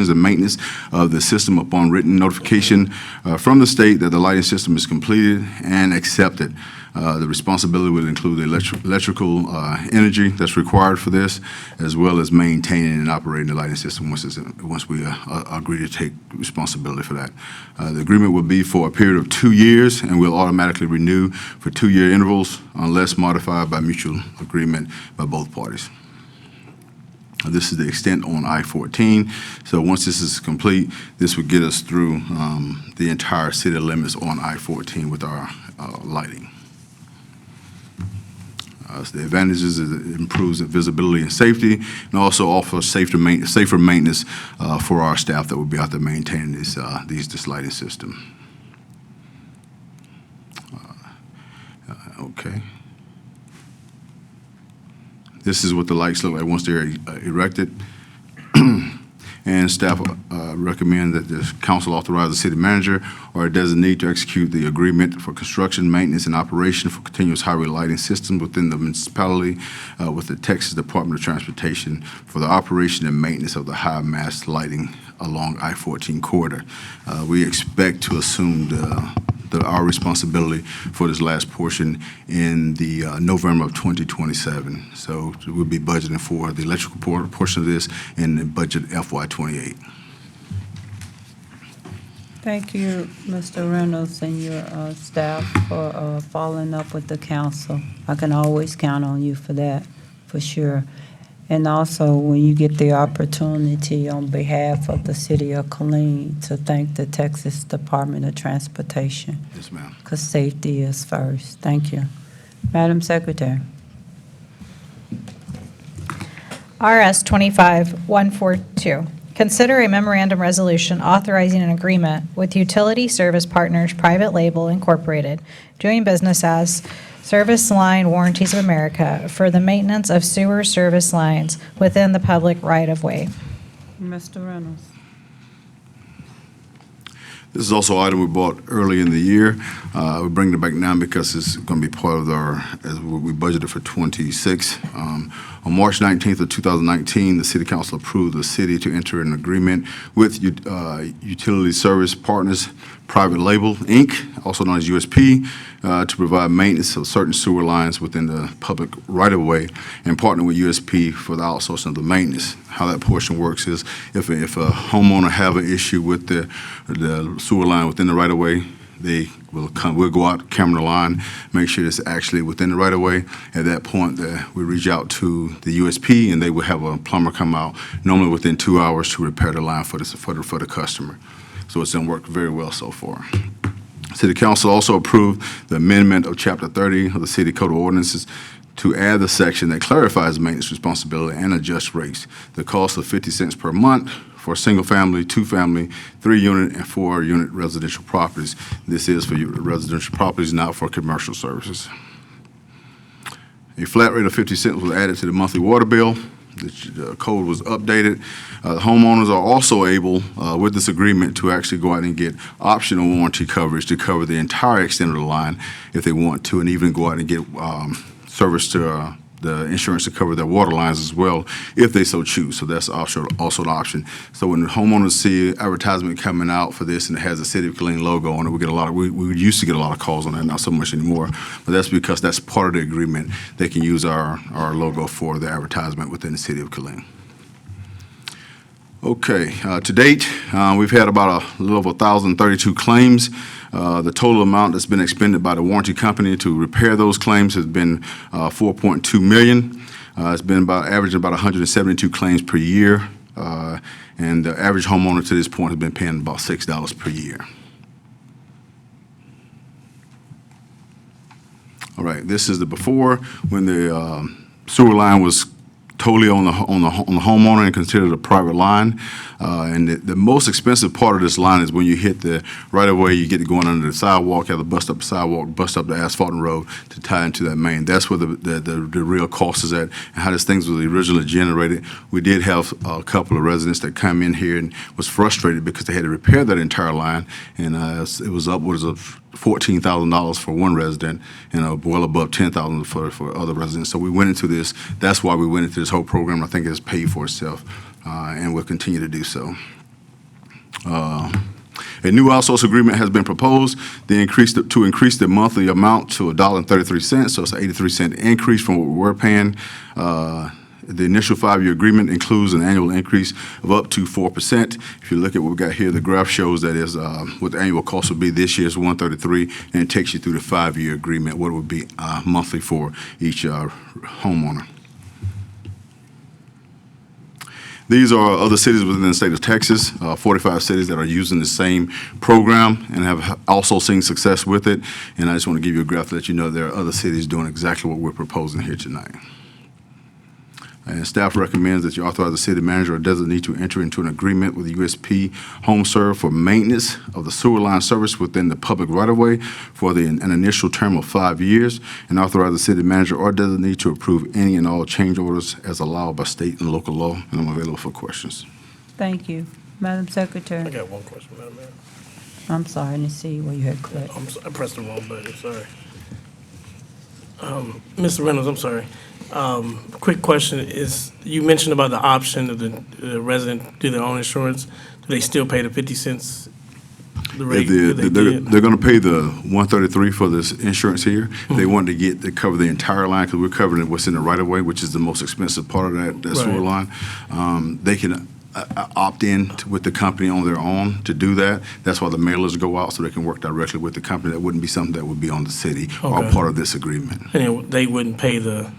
and maintenance of the system upon written notification from the state that the lighting system is completed and accepted. The responsibility will include the electrical energy that's required for this, as well as maintaining and operating the lighting system once we agree to take responsibility for that. The agreement will be for a period of 2 years and will automatically renew for 2-year intervals unless modified by mutual agreement by both parties. This is the extent on I-14. So once this is complete, this would get us through the entire city limits on I-14 with our lighting. The advantages is it improves the visibility and safety, and also offers safer maintenance for our staff that will be out there maintaining this lighting system. Okay. This is what the lights look like once they're erected. And staff recommend that the council authorize the city manager or a designee to execute the agreement for construction, maintenance, and operation for continuous highway lighting system within the municipality with the Texas Department of Transportation for the operation and maintenance of the high mast lighting along I-14 corridor. We expect to assume our responsibility for this last portion in the November of 2027. So we'll be budgeting for the electrical portion of this in the budget FY28. Thank you, Mr. Reynolds and your staff for following up with the council. I can always count on you for that, for sure. And also, when you get the opportunity on behalf of the city of Killeen to thank the Texas Department of Transportation. Yes, ma'am. Because safety is first. Thank you. Madam Secretary. RS 25-142. Consider a memorandum resolution authorizing an agreement with Utility Service Partners Private Label Incorporated, doing business as Service Line Warranties of America for the maintenance of sewer service lines within the public right-of-way. Mr. Reynolds. This is also an item we bought early in the year. We're bringing it back now because it's going to be part of as we budgeted for 26. On March 19th of 2019, the City Council approved the city to enter an agreement with Utility Service Partners Private Label, Inc., also known as USP, to provide maintenance of certain sewer lines within the public right-of-way and partner with USP for the outsourcing of the maintenance. How that portion works is if a homeowner have an issue with the sewer line within the right-of-way, we'll go out, camera the line, make sure it's actually within the right-of-way. At that point, we reach out to the USP, and they will have a plumber come out, normally within 2 hours, to repair the line for the customer. So it's done worked very well so far. City Council also approved the amendment of Chapter 30 of the City Code of Ordinances to add the section that clarifies maintenance responsibility and adjusts rates. The cost of 50 cents per month for single-family, two-family, 3-unit, and 4-unit residential properties. This is for residential properties, not for commercial services. A flat rate of 50 cents was added to the monthly water bill. The code was updated. Homeowners are also able, with this agreement, to actually go out and get optional warranty coverage to cover the entire extent of the line if they want to, and even go out and get service to the insurance to cover their water lines as well, if they so choose. So that's also an option. So when the homeowners see advertisement coming out for this and it has a City of Killeen logo on it, we used to get a lot of calls on that, not so much anymore. But that's because that's part of the agreement. They can use our logo for the advertisement within the City of Killeen. Okay, to date, we've had about a little over 1,032 claims. The total amount that's been expended by the warranty company to repair those claims has been $4.2 million. It's been averaging about 172 claims per year, and the average homeowner to this point has been paying about $6 per year. All right, this is the before, when the sewer line was totally on the homeowner and considered a private line. And the most expensive part of this line is when you hit the right-of-way, you get to going under the sidewalk, have to bust up the sidewalk, bust up the asphalt road to tie into that main. That's where the real cost is at, and how this thing was originally generated. We did have a couple of residents that come in here and was frustrated because they had to repair that entire line, and it was upwards of $14,000 for one resident and well above $10,000 for other residents. So we went into this. That's why we went into this whole program. I think it's paid for itself, and we'll continue to do so. A new outsource agreement has been proposed. To increase the monthly amount to $1.33, so it's an 83-cent increase from what we were paying. The initial 5-year agreement includes an annual increase of up to 4%. If you look at what we got here, the graph shows that is what the annual cost would be this year is $133, and it takes you through the 5-year agreement, what it would be monthly for each homeowner. These are other cities within the state of Texas, 45 cities that are using the same program and have also seen success with it. And I just want to give you a graph to let you know there are other cities doing exactly what we're proposing here tonight. And staff recommends that you authorize the city manager or designee to enter into an agreement with USP HomeServe for maintenance of the sewer line service within the public right-of-way for an initial term of 5 years, and authorize the city manager or designee to approve any and all change orders as allowed by state and local law. And I'm available for questions. Thank you. Madam Secretary. I got one question, Madam Mayor. I'm sorry, I didn't see where you had clicked. I pressed the wrong button, sorry. Mr. Reynolds, I'm sorry. Quick question is, you mentioned about the option of the resident do their own insurance. Do they still pay the 50 cents? The rate that they did? They're going to pay the $133 for this insurance here. They want to cover the entire line because we're covering what's in the right-of-way, which is the most expensive part of that sewer line. They can opt in with the company on their own to do that. That's why the mailers go out, so they can work directly with the company. That wouldn't be something that would be on the city or part of this agreement. And they wouldn't pay the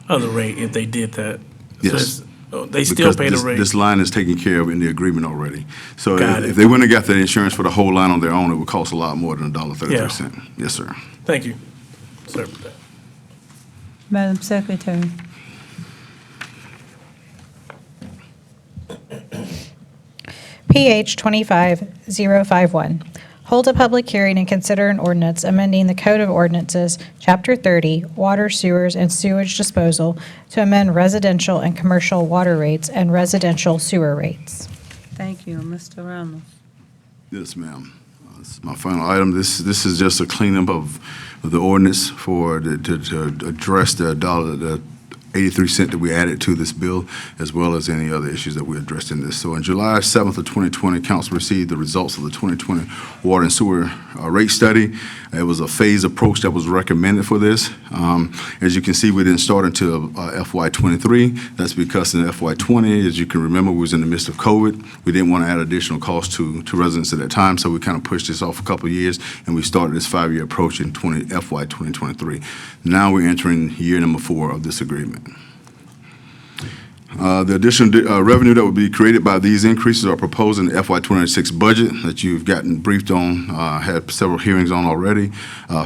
other rate if they did that? Yes. So they still pay the rate? This line is taken care of in the agreement already. So Got if it. they wouldn't have got that insurance for the whole line on their own, it would cost a lot more than $1.33. Yes, sir. Thank you. Sorry about that. Madam Secretary. PH 25051. Hold a public hearing and consider an ordinance amending the Code of Ordinances, Chapter 30, Water, Sewers, and Sewage Disposal to amend residential and commercial water rates and residential sewer rates. Thank you. Mr. Reynolds. Yes, ma'am. This is my final item. This is just a cleanup of the ordinance to address the 83 cent that we added to this bill, as well as any other issues that we addressed in this. So on July 7th of 2020, council received the results of the 2020 water and sewer rate study. It was a phased approach that was recommended for this. As you can see, we didn't start until FY23. That's because in FY20, as you can remember, we was in the midst of COVID. We didn't want to add additional costs to residents at that time, so we kind of pushed this off a couple of years, and we started this 5-year approach in FY 2023. Now we're entering year number 4 of this agreement. The additional revenue that will be created by these increases are proposed in the FY26 budget that you've gotten briefed on, had several hearings on already.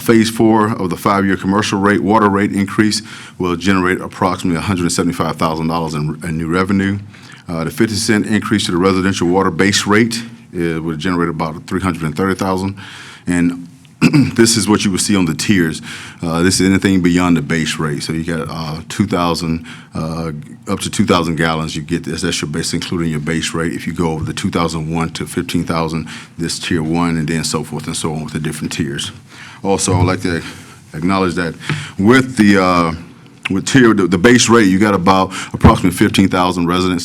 Phase 4 of the 5-year commercial rate, water rate increase will generate approximately $175,000 in new revenue. The 50-cent increase to the residential water base rate will generate about $330,000. And this is what you will see on the tiers. This is anything beyond the base rate. So you got 2,000, up to 2,000 gallons, you get this. That's your base, including your base rate. If you go over the 2,001 to 15,000, this tier 1, and then so forth and so on with the different tiers. Also, I'd like to acknowledge that with the base rate, you got about approximately 15,000 residents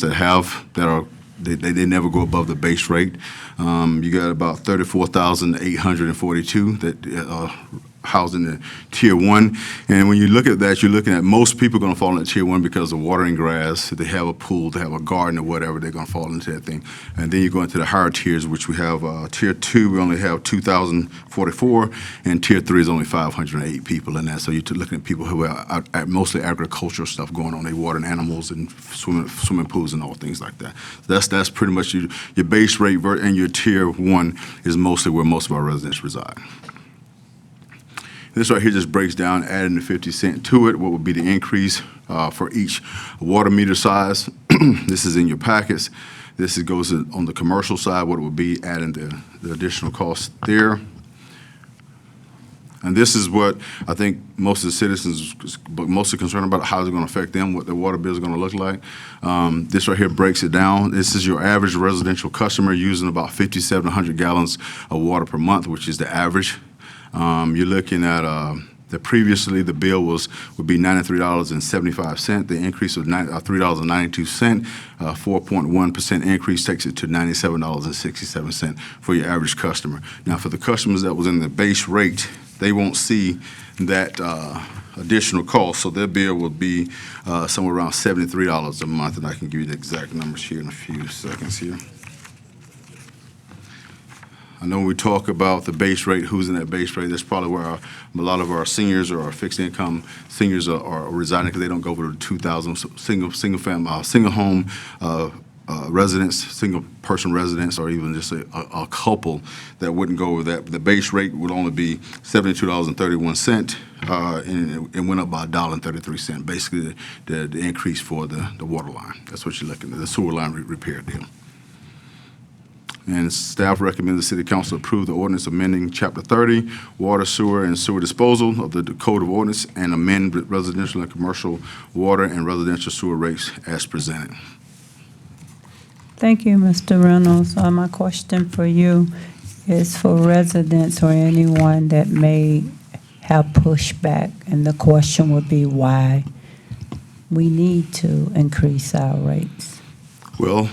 they never go above the base rate. You got about 34,842 that are housed in the Tier 1. And when you look at that, you're looking at most people going to fall into Tier 1 because of watering grass. If they have a pool, they have a garden or whatever, they're going to fall into that thing. And then you go into the higher tiers, which we have Tier 2, we only have 2,044, and Tier 3 is only 508 people in that. So you're looking at people who are mostly agricultural stuff going on. They watering animals and swimming pools and all things like that. That's pretty much your base rate, and your Tier 1 is mostly where most of our residents reside. This right here just breaks down, adding the 50 cent to it, what would be the increase for each water meter size. This is in your packets. This goes on the commercial side, what it would be, adding the additional cost there. And this is what I think most of the citizens are mostly concerned about, how it's going to affect them, what their water bill is going to look like. This right here breaks it down. This is your average residential customer using about 5,700 gallons of water per month, which is the average. You're looking at previously the bill would be $93.75. The increase was $3.92. 4.1% increase takes it to $97.67 for your average customer. Now, for the customers that was in the base rate, they won't see that additional cost, so their bill will be somewhere around $73 a month, and I can give you the exact numbers here in a few seconds here. I know when we talk about the base rate, who's in that base rate, that's probably where a lot of our seniors or our fixed income seniors are residing, because they don't go over the 2,000 single home residents, single-person residents, or even just a couple that wouldn't go over that. The base rate would only be $72.31, and it went up by $1.33. Basically, the increase for the water line. That's what you're looking at, the sewer line repair deal. And staff recommends the City Council approve the ordinance amending Chapter 30, Water, Sewer, and Sewer Disposal of the Code of Ordinance and amend residential and commercial water and residential sewer rates as presented. Thank you, Mr. Reynolds. My question for you is for residents or anyone that may have pushback, and the question would be why we need to increase our rates. Well,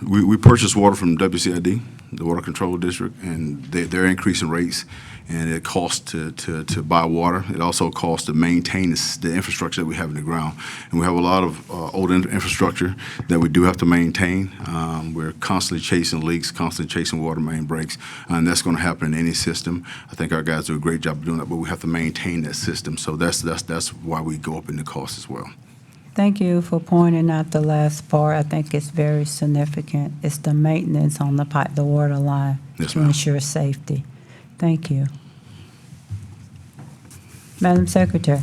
we purchase water from WCID, the Water Control District, and they're increasing rates, and it costs to buy water. It also costs to maintain the infrastructure that we have in the ground. And we have a lot of old infrastructure that we do have to maintain. We're constantly chasing leaks, constantly chasing water main breaks, and that's going to happen in any system. I think our guys do a great job of doing that, but we have to maintain that system. So that's why we go up in the cost as well. Thank you for pointing out the last part. I think it's very significant. It's the maintenance on the water line Yes, to ma'am. ensure safety. Thank you. Madam Secretary.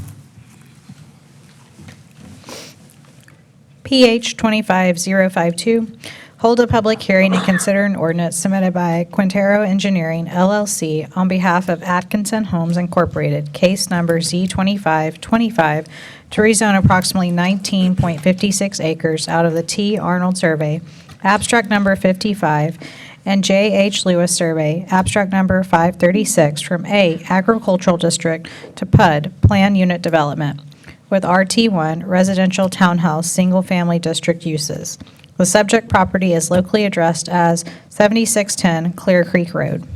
PH 25052, hold a public hearing and consider an ordinance submitted by Quintero Engineering LLC on behalf of Atkinson Homes Incorporated, case number Z2525, to rezone approximately 19.56 acres out of the T. Arnold Survey, abstract number 55, and J.H. Lewis Survey, abstract number 536, from A, Agricultural District, to PUD, Plan Unit Development, with RT1 Residential Townhouse Single Family District uses. The subject property is locally addressed as 7610 Clear Creek Road.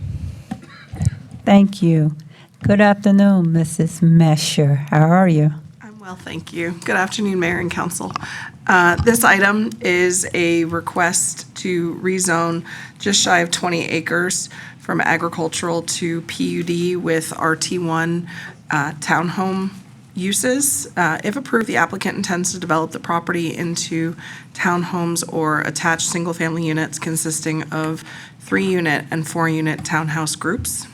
Thank you. Good afternoon, Mrs. Mesher. How are you? I'm well, thank you. Good afternoon, Mayor and Council. This item is a request to rezone just shy of 20 acres from agricultural to PUD with RT1 townhome uses. If approved, the applicant intends to develop the property into townhomes or attached single-family units consisting of 3-unit and 4-unit townhouse groups.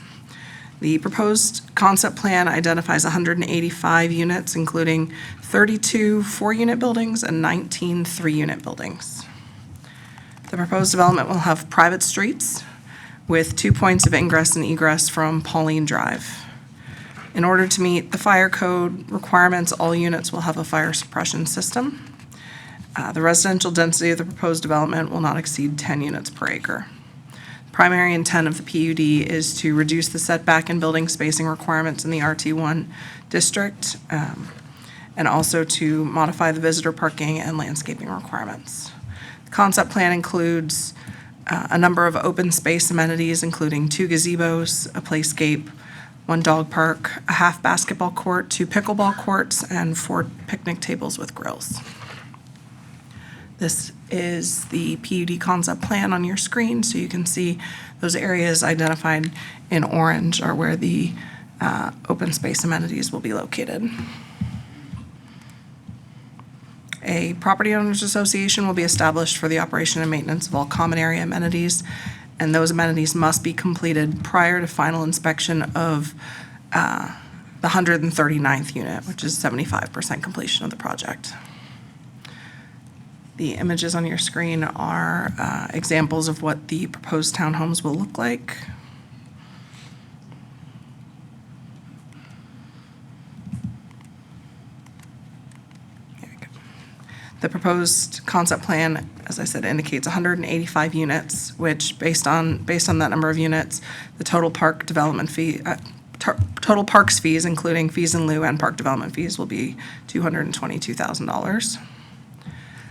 The proposed concept plan identifies 185 units, including 32 4-unit buildings and 19 3-unit buildings. The proposed development will have private streets with 2 points of ingress and egress from Pauline Drive. In order to meet the fire code requirements, all units will have a fire suppression system. The residential density of the proposed development will not exceed 10 units per acre. Primary intent of the PUD is to reduce the setback and building spacing requirements in the RT1 district, and also to modify the visitor parking and landscaping requirements. The concept plan includes a number of open space amenities, including 2 gazebos, a playscape, 1 dog park, a half basketball court, 2 pickleball courts, and 4 picnic tables with grills. This is the PUD concept plan on your screen, so you can see those areas identified in orange are where the open space amenities will be located. A property owners association will be established for the operation and maintenance of all common area amenities, and those amenities must be completed prior to final inspection of the 139th unit, which is 75% completion of the project. The images on your screen are examples of what the proposed townhomes will look like. There we go. The proposed concept plan, as I said, indicates 185 units, which based on that number of units, the total park development fee, total parks fees, including fees in lieu and park development fees, will be $222,000.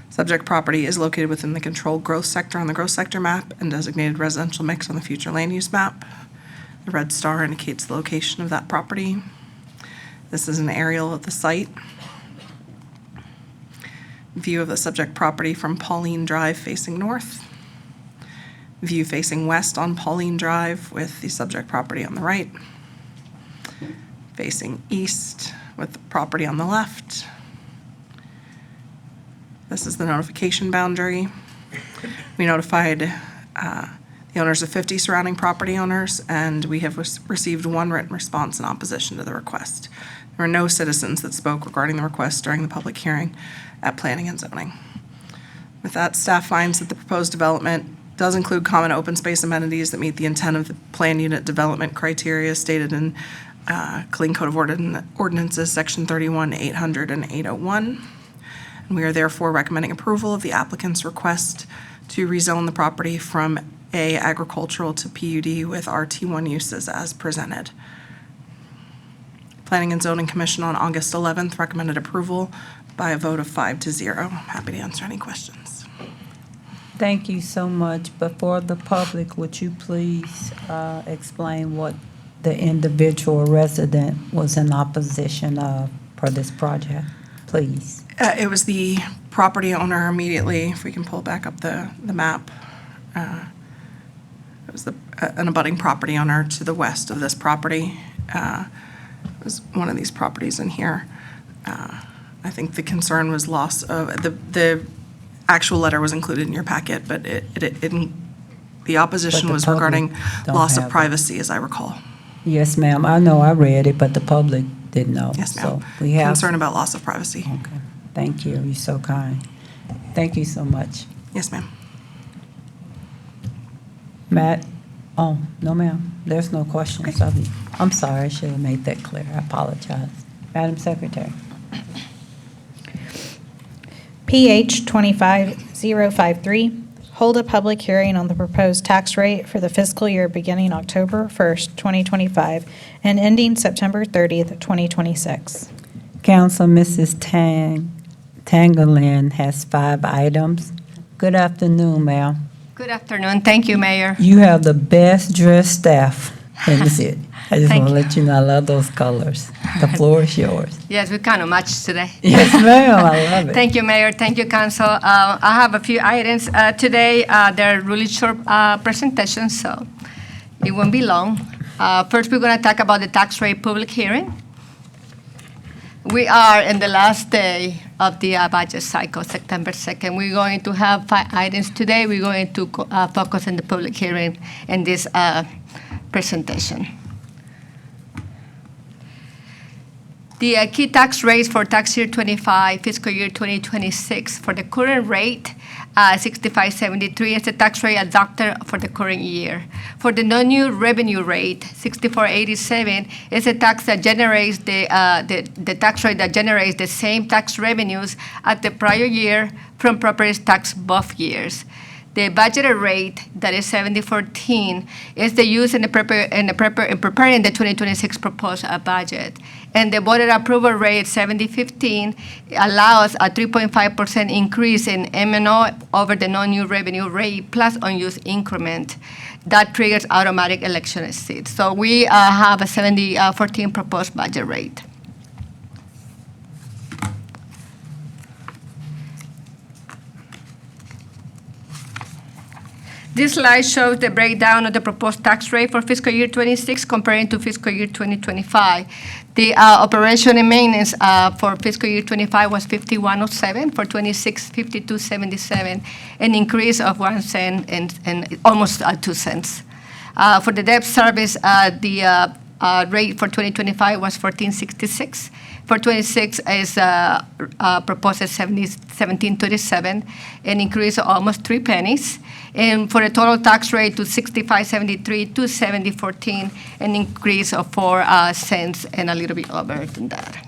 Subject property is located within the controlled growth sector on the growth sector map and designated residential mix on the future land use map. The red star indicates the location of that property. This is an aerial of the site. View of the subject property from Pauline Drive facing north. View facing west on Pauline Drive with the subject property on the right. Facing east with the property on the left. This is the notification boundary. We notified the owners of 50 surrounding property owners, and we have received one written response in opposition to the request. There were no citizens that spoke regarding the request during the public hearing at Planning and Zoning. With that, staff finds that the proposed development does include common open space amenities that meet the intent of the plan unit development criteria stated in Killeen Code of Ordinances, Section 31, 800, and 801. And we are therefore recommending approval of the applicant's request to rezone the property from A agricultural to PUD with RT1 uses as presented. Planning and Zoning Commission on August 11th recommended approval by a vote of 5-0. I'm happy to answer any questions. Thank you so much. Before the public, would you please explain what the individual resident was in opposition of for this project, please? It was the property owner immediately, if we can pull back up the map. It was an abutting property owner to the west of this property. It was one of these properties in here. I think the concern was loss of, the actual letter was included in your packet, but the opposition But the was public regarding don't loss of have it. privacy, as I recall. Yes, ma'am. I know I read it, but the public didn't know. Yes, ma'am. So we have. Concern about loss of privacy. Okay. Thank you. You're so kind. Thank you so much. Yes, ma'am. Matt? Oh, no, ma'am. There's no questions of you. I'm sorry. I should have made that clear. I apologize. Madam Secretary. PH 25053, hold a public hearing on the proposed tax rate for the fiscal year beginning October 1st, 2025, and ending September 30th, 2026. Council, Mrs. Tangerlin has 5 items. Good afternoon, ma'am. Good afternoon. Thank you, Mayor. You have the best dressed staff in the city. I just Thank want to you. let you know I love those colors. The floor is yours. Yes, we kind of match today. Yes, ma'am. I love it. Thank you, Mayor. Thank you, Council. I have a few items today. They're really short presentations, so it won't be long. First, we're going to talk about the tax rate public hearing. We are in the last day of the budget cycle, September 2nd. We're going to have 5 items today. We're going to focus on the public hearing in this presentation. The key tax rates for tax year 25, fiscal year 2026, for the current rate, 6573 is the tax rate adopted for the current year. For the non-new revenue rate, 6487 is a tax that generates the tax rate that generates the same tax revenues as the prior year from properties taxed both years. The budgeted rate, that is 7014, is the use in preparing the 2026 proposed budget. And the voted approval rate, 7015, allows a 3.5% increase in M&O over the non-new revenue rate plus unused increment. That triggers automatic election seats. So we have a 7014 proposed budget rate. This slide shows the breakdown of the proposed tax rate for fiscal year 26 comparing to fiscal year 2025. The operation and maintenance for fiscal year 25 was 5107, for 26, 5277, an increase of 1 cent and almost 2 cents. For the debt service, the rate for 2025 was 1466. For 26 is proposed at 1737, an increase of almost 3 pennies. And for the total tax rate to 6573 to 7014, an increase of 4 cents and a little bit over than that.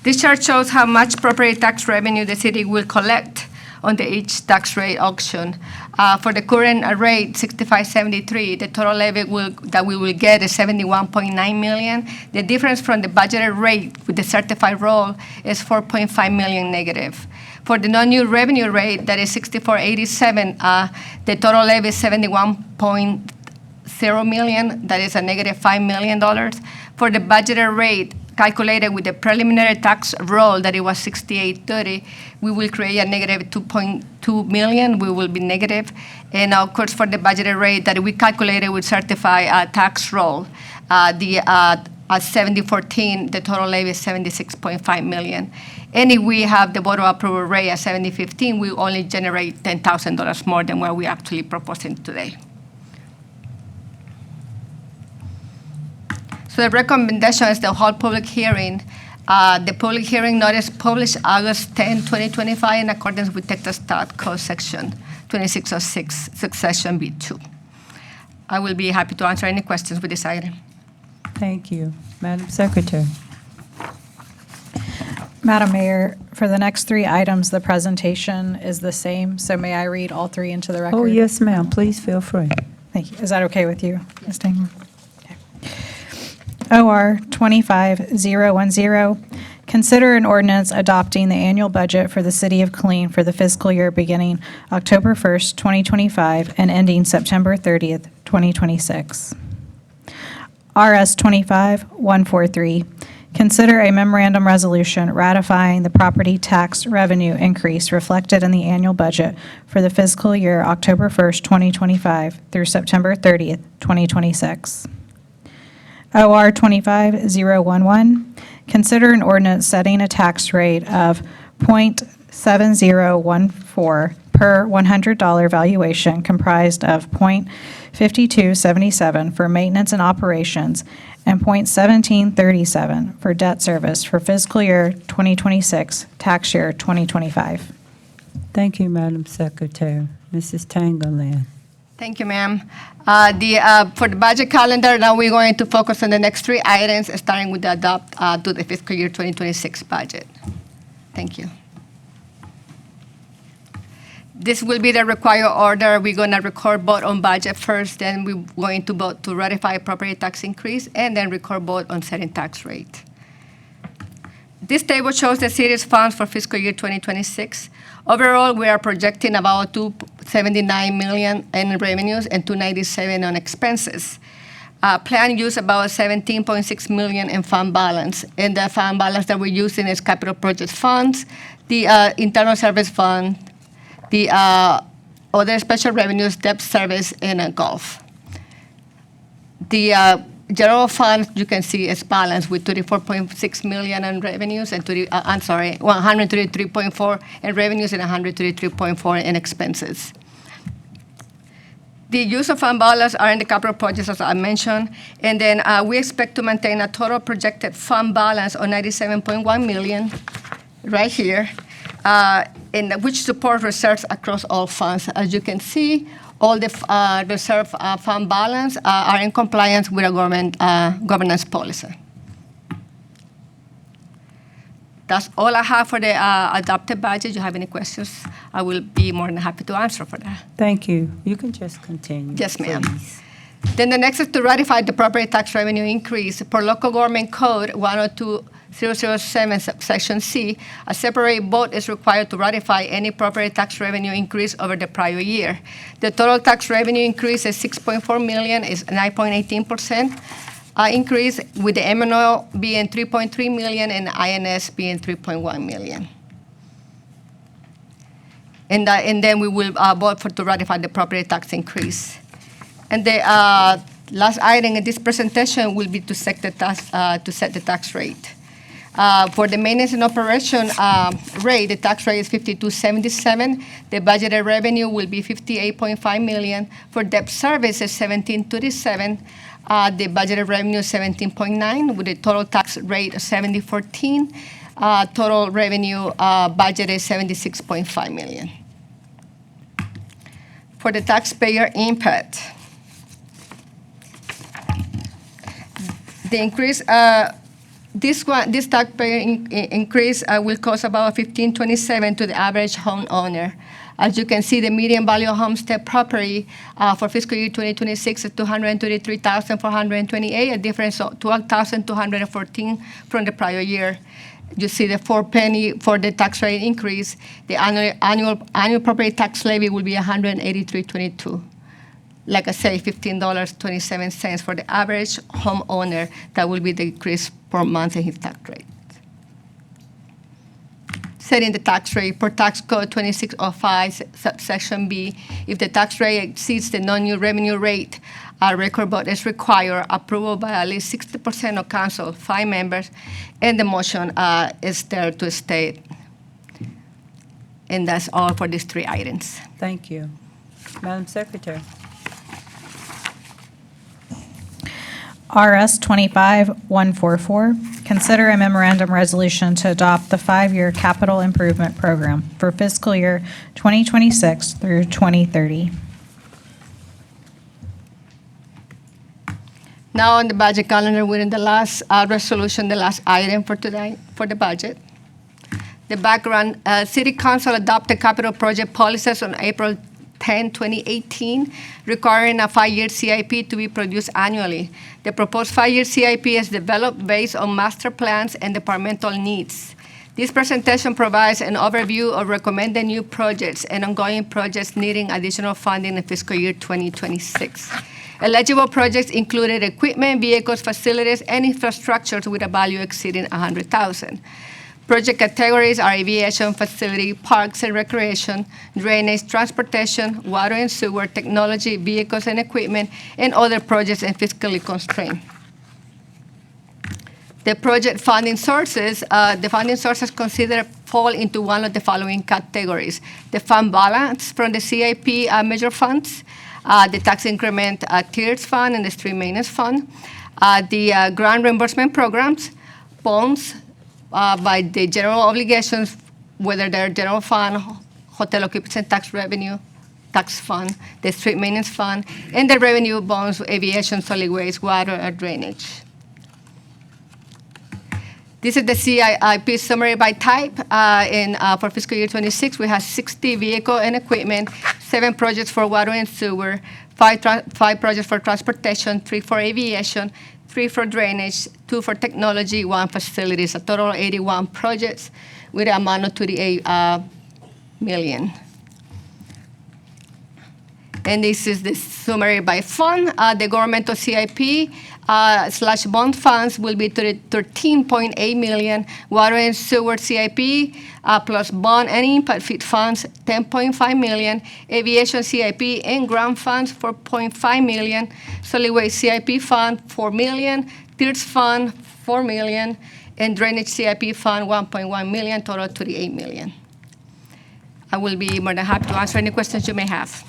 This chart shows how much property tax revenue the city will collect on each tax rate auction. For the current rate, 6573, the total levy that we will get is 71.9 million. The difference from the budgeted rate with the certified roll is 4.5 million negative. For the non-new revenue rate, that is 6487, the total levy is 71.0 million. That is a negative $5 million. For the budgeted rate, calculated with the preliminary tax roll that it was 6830, we will create a negative 2.2 million. We will be negative. And of course, for the budgeted rate that we calculated with certified tax roll, at 7014, the total levy is 76.5 million. And if we have the voter approval rate at 70-15, we only generate $10,000 more than what we actually proposing today. So the recommendation is the whole public hearing. The public hearing notice published August 10, 2025, in accordance with Texas Stat Code Section 2606, Subsection B2. I will be happy to answer any questions with this item. Thank you. Madam Secretary. Madam Mayor, for the next three items, the presentation is the same, so may I read all three into the record? Oh, yes, ma'am. Please feel free. Thank you. Is that okay with you, Ms. Dingman? OR 25010, consider an ordinance adopting the annual budget for the City of Killeen for the fiscal year beginning October 1st, 2025, and ending September 30th, 2026. RS 25143, consider a memorandum resolution ratifying the property tax revenue increase reflected in the annual budget for the fiscal year October 1st, 2025 through September 30th, 2026. OR 25011, consider an ordinance setting a tax rate of .7014 per $100 valuation comprised of .5277 for maintenance and operations and .1737 for debt service for fiscal year 2026, tax year 2025. Thank you, Madam Secretary. Mrs. Tangleland. Thank you, ma'am. For the budget calendar, now we're going to focus on the next three items, starting with the adopt to the fiscal year 2026 budget. Thank you. This will be the required order. We're going to record vote on budget first, then we're going to vote to ratify property tax increase, and then record vote on setting tax rate. This table shows the city's funds for fiscal year 2026. Overall, we are projecting about $279 million in revenues and $297 on expenses. Plan use about $17.6 million in fund balance, and the fund balance that we're using is capital project funds, the internal service fund, the other special revenues, debt service, and golf. The general fund, you can see, is balanced with $34.6 million in revenues and 133.4 in revenues and 133.4 in expenses. The use of fund balance are in the capital projects, as I mentioned, and then we expect to maintain a total projected fund balance of $97.1 million right here, which support reserves across all funds. As you can see, all the reserve fund balance are in compliance with a governance policy. That's all I have for the adopted budget. You have any questions? I will be more than happy to answer for that. Thank you. You can just continue. Yes, ma'am. please. Then the next is to ratify the property tax revenue increase. Per local government code 102007, section C, a separate vote is required to ratify any property tax revenue increase over the prior year. The total tax revenue increase is $6.4 million, is 9.18% increase, with the M&O being $3.3 million and INS being $3.1 million. And then we will vote to ratify the property tax increase. And the last item in this presentation will be to set the tax rate. For the maintenance and operation rate, the tax rate is $52.77. The budgeted revenue will be $58.5 million. For debt service is $17.37. The budgeted revenue is $17.9, with a total tax rate of $70.14. Total revenue budget is $76.5 million. For the taxpayer impact, the increase, this taxpayer increase will cost about $15.27 to the average homeowner. As you can see, the median value of homestead property for fiscal year 2026 is $233,428, a difference of $12,214 from the prior year. You see the 4 penny for the tax rate increase. The annual property tax levy will be $183.22. Like I say, $15.27 for the average homeowner. That will be the increase per month in his tax rate. Setting the tax rate per tax code 2605, subsection B. If the tax rate exceeds the non-new revenue rate A record vote is required, approval by at least 60% of council, 5 members, and the motion is there to state. And that's all for these 3 items. Thank you. Madam Secretary. RS 25144, consider a memorandum resolution to adopt the 5-year capital improvement program for fiscal year 2026 through 2030. Now on the budget calendar, we're in the last resolution, the last item for today for the budget. The background, City Council adopted capital project policies on April 10, 2018, requiring a 5-year CIP to be produced annually. The proposed 5-year CIP is developed based on master plans and departmental needs. This presentation provides an overview of recommended new projects and ongoing projects needing additional funding in fiscal year 2026. Eligible projects included equipment, vehicles, facilities, and infrastructures with a value exceeding $100,000. Project categories are aviation facility, parks and recreation, drainage, transportation, water and sewer, technology, vehicles and equipment, and other projects and fiscally constrained. The project funding sources, considered fall into one of the following categories: the fund balance from the CIP major funds, the tax increment tiers fund and the street maintenance fund, the grant reimbursement programs, bonds, by the general obligations, whether they're general fund, hotel occupancy tax revenue, tax fund, the street maintenance fund, and the revenue bonds, aviation, solid waste, water, and drainage. This is the CIP summary by type. For fiscal year 26, we have 60 vehicle and equipment, 7 projects for water and sewer, 5 projects for transportation, 3 for aviation, 3 for drainage, 2 for technology, 1 facilities, a total of 81 projects with an amount of $28 million. And this is the summary by fund. The governmental CIP / bond funds will be $13.8 million. Water and sewer CIP plus bond and impact fee funds, $10.5 million. Aviation CIP and grant funds, $4.5 million. Solid waste CIP fund, $4 million. TIRS fund, $4 million. And drainage CIP fund, $1.1 million, total $38 million. I will be more than happy to answer any questions you may have.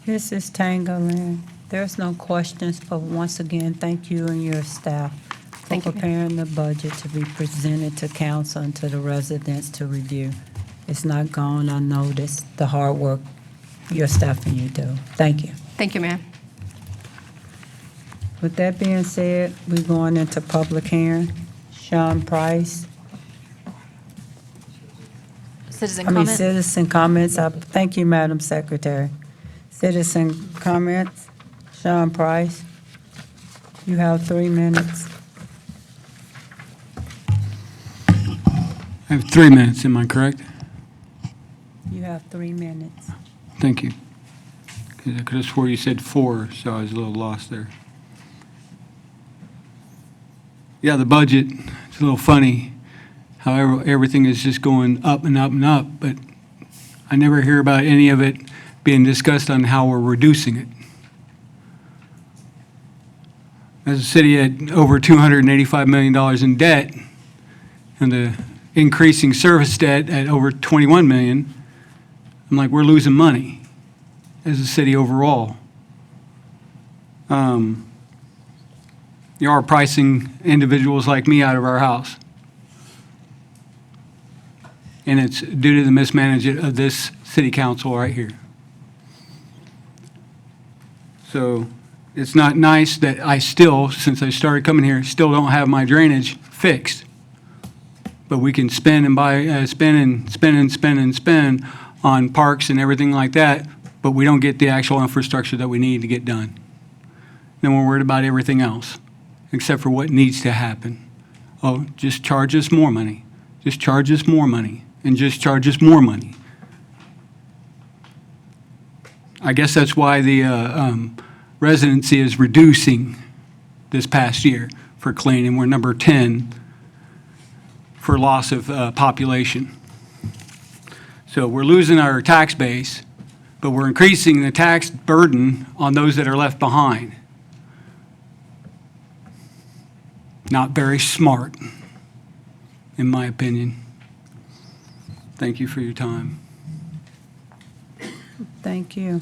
Mrs. Tangerlin, there's no questions, but once again, thank you and your staff for preparing the budget to be presented to council and to the residents to review. It's not gone unnoticed, the hard work your staff and you do. Thank you. Thank you, ma'am. With that being said, we're going into public hearing. Sean Price. Citizen comments? Citizen comments. Thank you, Madam Secretary. Citizen comments. Sean Price, you have 3 minutes. I have 3 minutes, am I correct? You have 3 minutes. Thank you. Because I could have swore you said 4, so I was a little lost there. Yeah, the budget, it's a little funny. However, everything is just going up and up and up, but I never hear about any of it being discussed on how we're reducing it. As a city at over $285 million in debt, and the increasing service debt at over $21 million, I'm like, we're losing money as a city overall. You are pricing individuals like me out of our house. And it's due to the mismanagement of this city council right here. So it's not nice that I still, since I started coming here, still don't have my drainage fixed. But we can spend and buy, spend on parks and everything like that, but we don't get the actual infrastructure that we need to get done. Then we're worried about everything else, except for what needs to happen. Oh, just charge us more money. Just charge us more money. And just charge us more money. I guess that's why the residency is reducing this past year for clean, and we're number 10 for loss of population. So we're losing our tax base, but we're increasing the tax burden on those that are left behind. Not very smart, in my opinion. Thank you for your time. Thank you.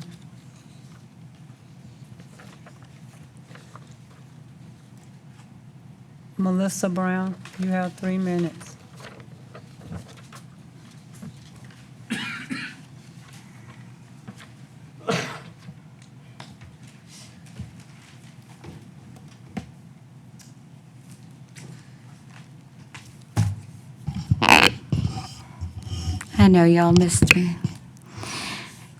Melissa Brown, you have 3 minutes. I know y'all missed me.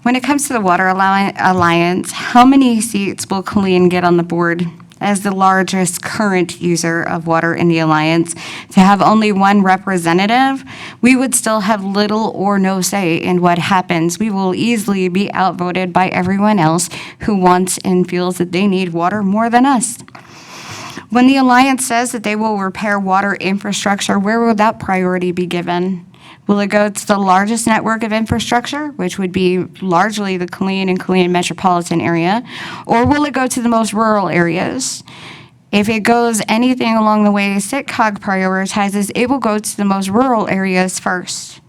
When it comes to the Water Alliance, how many seats will Colleen get on the board? As the largest current user of water in the Alliance, to have only one representative, we would still have little or no say in what happens. We will easily be outvoted by everyone else who wants and feels that they need water more than us. When the Alliance says that they will repair water infrastructure, where will that priority be given? Will it go to the largest network of infrastructure, which would be largely the Killeen and Killeen metropolitan area, or will it go to the most rural areas? If it goes anything along the way SITCOG prioritizes, it will go to the most rural areas first.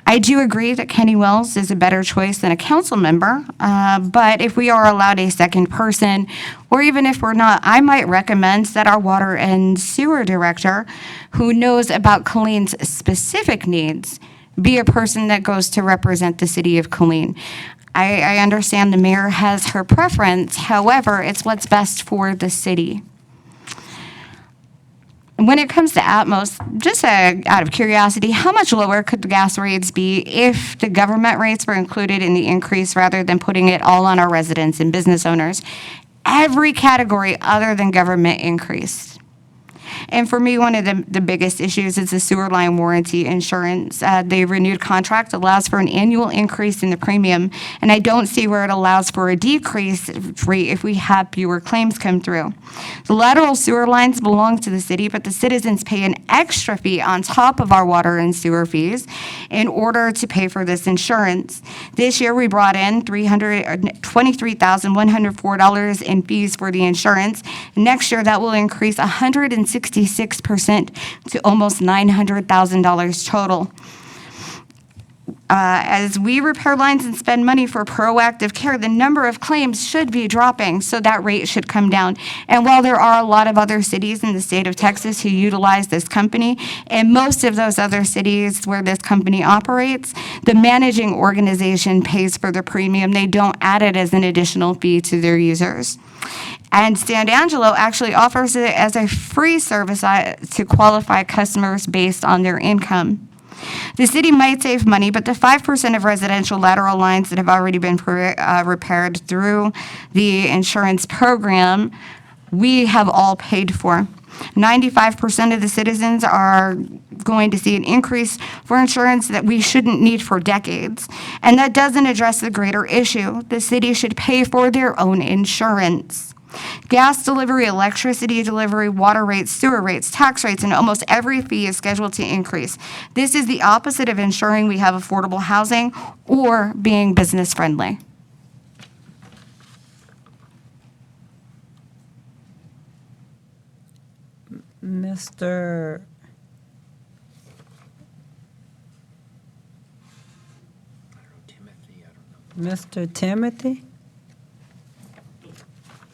I do agree that Kenny Wells is a better choice than a council member, but if we are allowed a second person, or even if we're not, I might recommend that our water and sewer director, who knows about Colleen's specific needs, be a person that goes to represent the city of Killeen. I understand the mayor has her preference, however, it's what's best for the city. When it comes to Atmos, just out of curiosity, how much lower could the gas rates be if the government rates were included in the increase rather than putting it all on our residents and business owners? Every category other than government increased. And for me, one of the biggest issues is the sewer line warranty insurance. The renewed contract allows for an annual increase in the premium, and I don't see where it allows for a decrease rate if we have fewer claims come through. The lateral sewer lines belong to the city, but the citizens pay an extra fee on top of our water and sewer fees in order to pay for this insurance. This year, we brought in $23,104 in fees for the insurance. Next year, that will increase 166% to almost $900,000 total. As we repair lines and spend money for proactive care, the number of claims should be dropping, so that rate should come down. And while there are a lot of other cities in the state of Texas who utilize this company, and most of those other cities where this company operates, the managing organization pays for the premium. They don't add it as an additional fee to their users. And San Angelo actually offers it as a free service to qualify customers based on their income. The city might save money, but the 5% of residential lateral lines that have already been repaired through the insurance program, we have all paid for. 95% of the citizens are going to see an increase for insurance that we shouldn't need for decades. And that doesn't address the greater issue. The city should pay for their own insurance. Gas delivery, electricity delivery, water rates, sewer rates, tax rates, and almost every fee is scheduled to increase. This is the opposite of ensuring we have affordable housing or being business friendly. Mr. Timothy?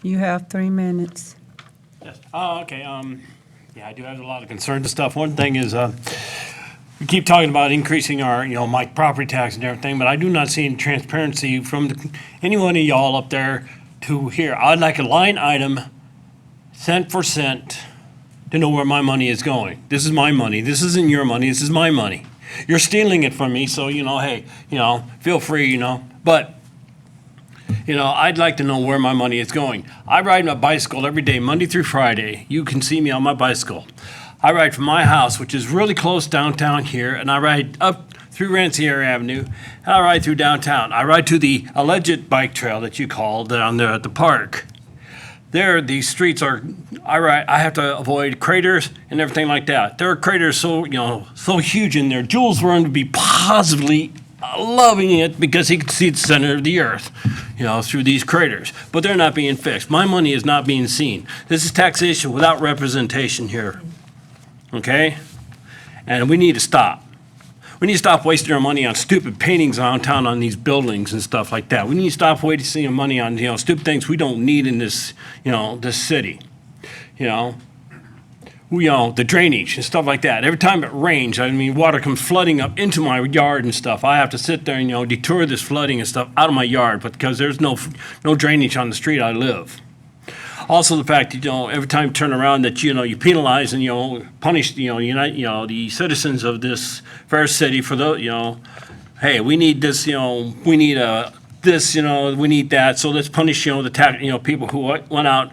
You have 3 minutes. Yes. Okay. Yeah, I do have a lot of concerns and stuff. One thing is, we keep talking about increasing our, my property tax and everything, but I do not see any transparency from any one of y'all up there to here. I'd like a line item, cent for cent, to know where my money is going. This is my money. This isn't your money. This is my money. You're stealing it from me, so, hey, feel free, But I'd like to know where my money is going. I ride my bicycle every day, Monday through Friday. You can see me on my bicycle. I ride from my house, which is really close downtown here, and I ride up through Rancière Avenue, and I ride through downtown. I ride to the alleged bike trail that you call down there at the park. There, these streets are, I have to avoid craters and everything like that. There are craters so huge in there. Jules Verne would be positively loving it because he can see the center of the earth, through these craters. But they're not being fixed. My money is not being seen. This is taxation without representation here. Okay? And we need to stop. We need to stop wasting our money on stupid paintings downtown on these buildings and stuff like that. We need to stop wasting our money on, stupid things we don't need in this, this city. The drainage and stuff like that. Every time it rains, water comes flooding up into my yard and stuff. I have to sit there and, detour this flooding and stuff out of my yard, but because there's no drainage on the street I live. Also, the fact that, every time you turn around that, you penalize and, punish, the citizens of this fair city for the, hey, we need this, we need this, we need that, so let's punish, the people who went out,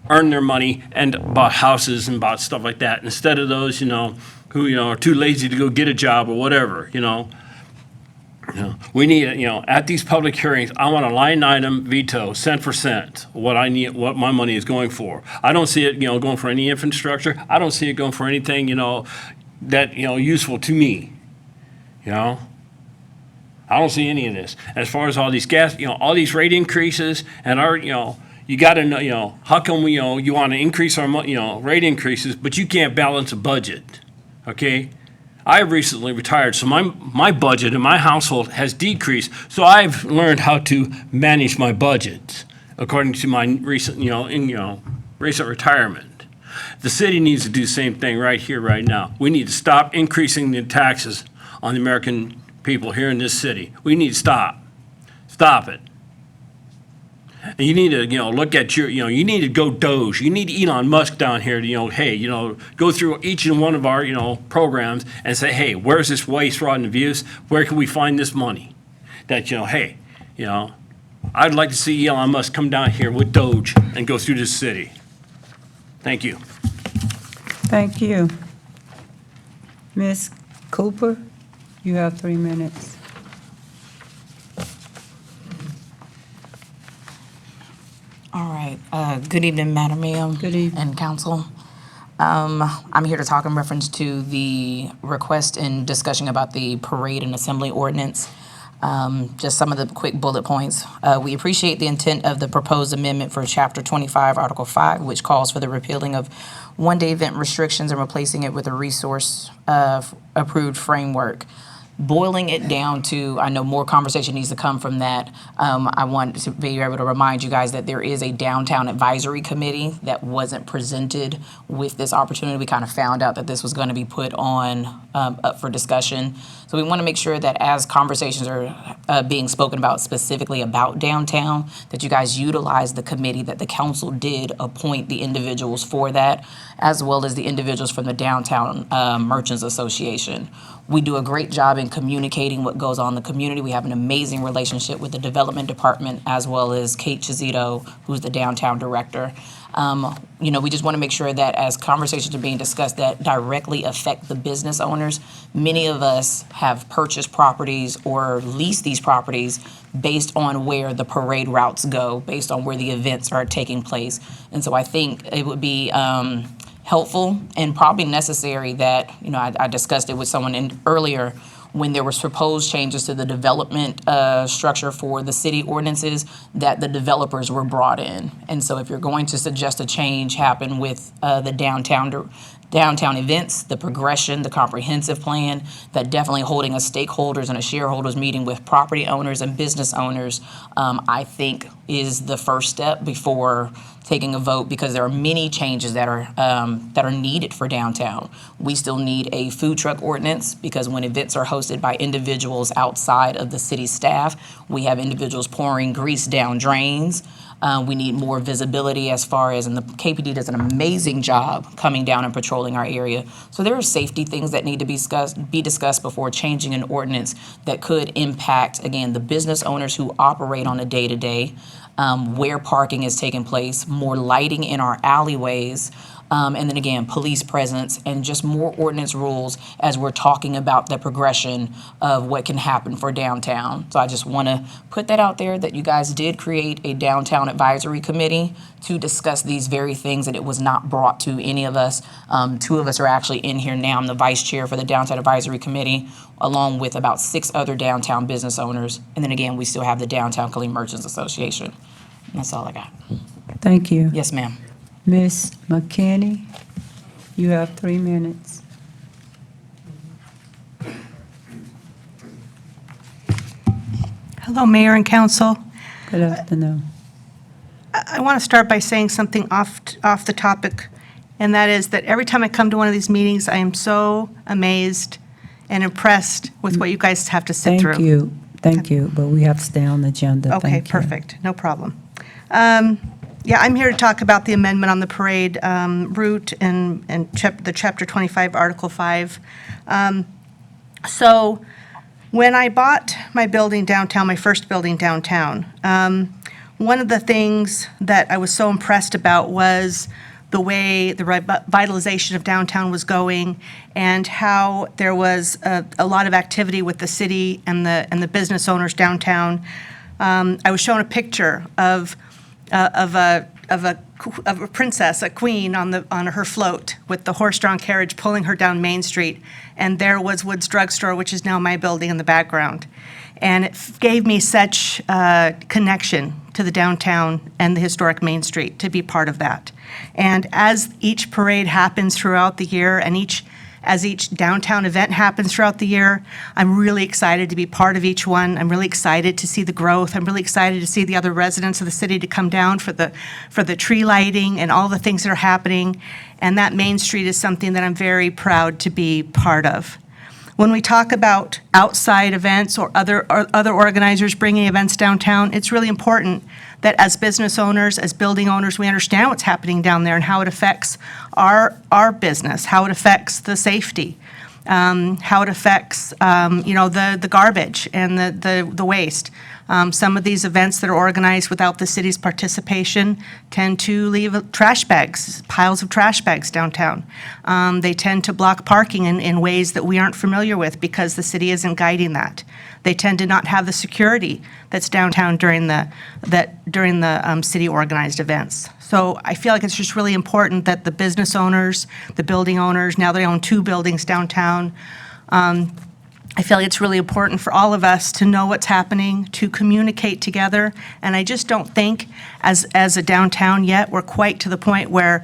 earned their money, and bought houses and bought stuff like that, instead of those, who, are too lazy to go get a job or whatever, We need, at these public hearings, I want a line item veto, cent for cent, what I need, what my money is going for. I don't see it, going for any infrastructure. I don't see it going for anything, that, useful to me. I don't see any of this. As far as all these gas, all these rate increases and our, you got to know, how come we, you want to increase our, rate increases, but you can't balance a budget, okay? I recently retired, so my budget in my household has decreased. So I've learned how to manage my budget according to my recent, recent retirement. The city needs to do the same thing right here, right now. We need to stop increasing the taxes on the American people here in this city. We need to stop it. And you need to, look at your, you need to go Doge. You need Elon Musk down here to, hey, go through each and one of our, programs and say, hey, where's this waste, fraud, and abuse? Where can we find this money? That, hey, I'd like to see Elon Musk come down here with Doge and go through this city. Thank you. Thank you. Ms. Cooper, you have 3 minutes. All right. Good evening, Madam Mayor. Good evening. And council. I'm here to talk in reference to the request and discussion about the parade and assembly ordinance. Just some of the quick bullet points. We appreciate the intent of the proposed amendment for Chapter 25, Article 5, which calls for the repealing of one-day event restrictions and replacing it with a resource-approved framework. Boiling it down to, I know more conversation needs to come from that. I want to be able to remind you guys that there is a downtown advisory committee that wasn't presented with this opportunity. We kind of found out that this was going to be put on up for discussion. So we want to make sure that as conversations are being spoken about specifically about downtown, that you guys utilize the committee that the council did appoint the individuals for that, as well as the individuals from the Downtown Merchants Association. We do a great job in communicating what goes on in the community. We have an amazing relationship with the development department, as well as Kate Chizito, who's the downtown director. We just want to make sure that as conversations are being discussed that directly affect the business owners, many of us have purchased properties or leased these properties based on where the parade routes go, based on where the events are taking place. And so I think it would be helpful and probably necessary that, I discussed it with someone earlier, when there was proposed changes to the development structure for the city ordinances, that the developers were brought in. And so if you're going to suggest a change happen with the downtown events, the progression, the comprehensive plan, that definitely holding a stakeholders and a shareholders meeting with property owners and business owners, I think is the first step before taking a vote, because there are many changes that are needed for downtown. We still need a food truck ordinance, because when events are hosted by individuals outside of the city staff, we have individuals pouring grease down drains. We need more visibility as far as, and the KPD does an amazing job coming down and patrolling our area. So there are safety things that need to be discussed before changing an ordinance that could impact, again, the business owners who operate on a day-to-day, where parking is taking place, more lighting in our alleyways, And then again, police presence and just more ordinance rules as we're talking about the progression of what can happen for downtown. So I just want to put that out there that you guys did create a downtown advisory committee to discuss these very things, and it was not brought to any of us. Two of us are actually in here now. I'm the vice chair for the Downtown Advisory Committee, along with about 6 other downtown business owners. And then again, we still have the Downtown Killeen Merchants Association. And that's all I got. Thank you. Yes, ma'am. Ms. McKinney, you have 3 minutes. Hello, Mayor and Council. Good afternoon. I want to start by saying something off the topic, and that is that every time I come to one of these meetings, I am so amazed and impressed with what you guys have to sit through. Thank you, but we have to stay on the agenda. Okay, Thank you. perfect, no problem. Yeah, I'm here to talk about the amendment on the parade route and the Chapter 25, Article 5. So when I bought my building downtown, my first building downtown, one of the things that I was so impressed about was the way the revitalization of downtown was going and how there was a lot of activity with the city and the business owners downtown. I was shown a picture of a princess, a queen on her float with the horse-drawn carriage pulling her down Main Street, and there was Woods Drugstore, which is now my building, in the background. And it gave me such connection to the downtown and the historic Main Street to be part of that. And as each parade happens throughout the year and as each downtown event happens throughout the year, I'm really excited to be part of each one. I'm really excited to see the growth. I'm really excited to see the other residents of the city to come down for the tree lighting and all the things that are happening. And that Main Street is something that I'm very proud to be part of. When we talk about outside events or other organizers bringing events downtown, it's really important that as business owners, as building owners, we understand what's happening down there and how it affects our business, how it affects the safety, how it affects the garbage and the waste. Some of these events that are organized without the city's participation tend to leave trash bags, piles of trash bags downtown. They tend to block parking in ways that we aren't familiar with because the city isn't guiding that. They tend to not have the security that's downtown during the city organized events. So I feel like it's just really important that the business owners, the building owners, now they own 2 buildings downtown, I feel like it's really important for all of us to know what's happening, to communicate together, and I just don't think, as a downtown yet, we're quite to the point where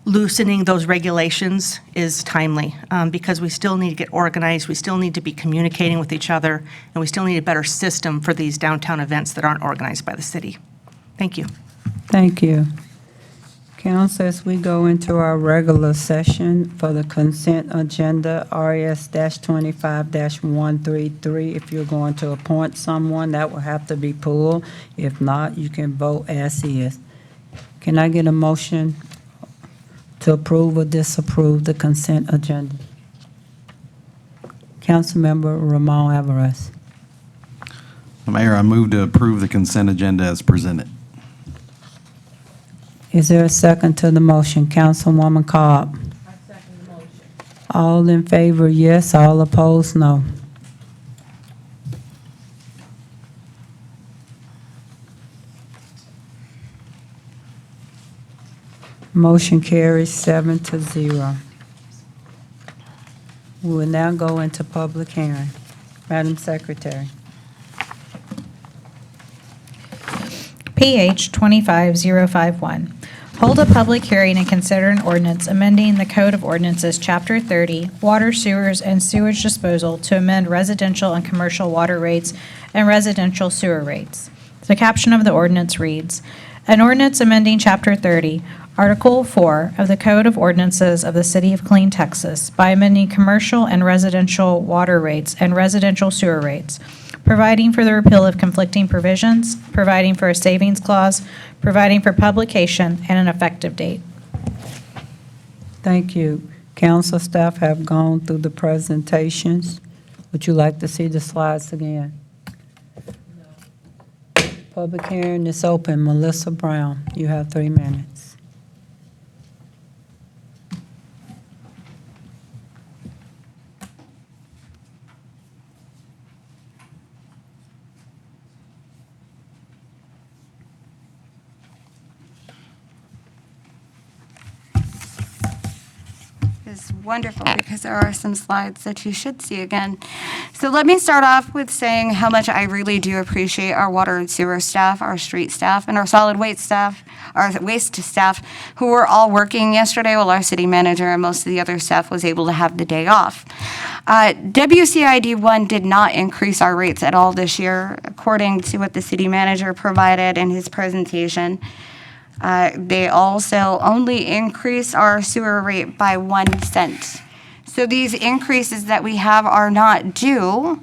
loosening those regulations is timely, because we still need to get organized, we still need to be communicating with each other, and we still need a better system for these downtown events that aren't organized by the city. Thank you. Thank you. Council, as we go into our regular session for the consent agenda, RS-25-133, if you're going to appoint someone, that will have to be pulled. If not, you can vote as is. Can I get a motion to approve or disapprove the consent agenda? Councilmember Ramon Alvarez. Mayor, I move to approve the consent agenda as presented. Is there a second to the motion? Councilwoman Cobb. I second the motion. All in favor, yes. All opposed, no. Motion carries 7-0. We will now go into public hearing. Madam Secretary. PH 25051. Hold a public hearing and consider an ordinance amending the Code of Ordinances, Chapter 30, Water, Sewers, and Sewage Disposal to amend residential and commercial water rates and residential sewer rates. The caption of the ordinance reads, "An ordinance amending Chapter 30, Article 4 of the Code of Ordinances of the City of Killeen, Texas, by amending commercial and residential water rates and residential sewer rates, providing for the repeal of conflicting provisions, providing for a savings clause, providing for publication, and an effective date." Thank you. Council staff have gone through the presentations. Would you like to see the slides again? Public hearing is open. Melissa Brown, you have 3 minutes. is wonderful because there are some slides that you should see again. So let me start off with saying how much I really do appreciate our water and sewer staff, our street staff, and our solid waste staff, our waste staff, who were all working yesterday while our city manager and most of the other staff was able to have the day off. WCID 1 did not increase our rates at all this year, according to what the city manager provided in his presentation. They also only increased our sewer rate by 1 cent. So these increases that we have are not due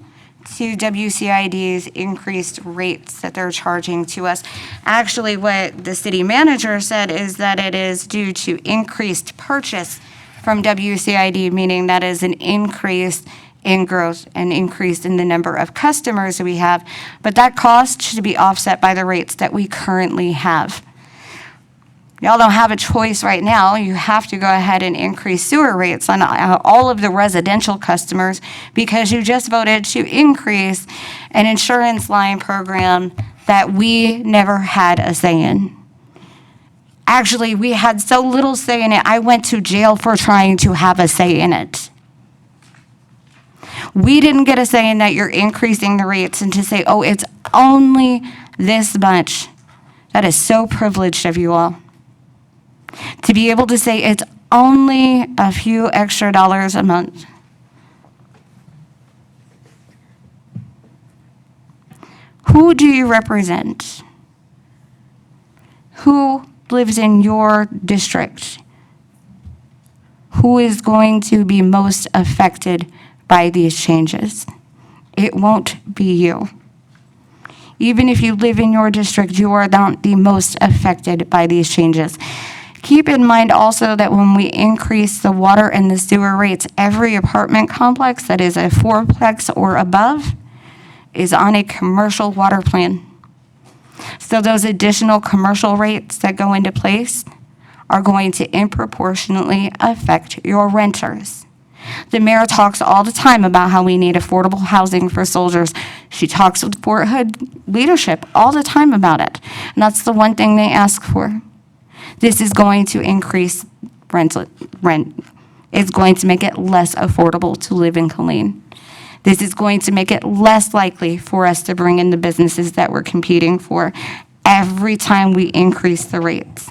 to WCID's increased rates that they're charging to us. Actually, what the city manager said is that it is due to increased purchase from WCID, meaning that is an increase in growth, an increase in the number of customers that we have. But that cost should be offset by the rates that we currently have. Y'all don't have a choice right now. You have to go ahead and increase sewer rates on all of the residential customers because you just voted to increase an insurance line program that we never had a say in. Actually, we had so little say in it, I went to jail for trying to have a say in it. We didn't get a say in that you're increasing the rates and to say, oh, it's only this much. That is so privileged of you all. To be able to say it's only a few extra dollars a month. Who do you represent? Who lives in your district? Who is going to be most affected by these changes? It won't be you. Even if you live in your district, you are not the most affected by these changes. Keep in mind also that when we increase the water and the sewer rates, every apartment complex that is a fourplex or above is on a commercial water plan. So those additional commercial rates that go into place are going to disproportionately affect your renters. The mayor talks all the time about how we need affordable housing for soldiers. She talks with Fort Hood leadership all the time about it. And that's the one thing they ask for. This is going to increase rent. It's going to make it less affordable to live in Killeen. This is going to make it less likely for us to bring in the businesses that we're competing for every time we increase the rates.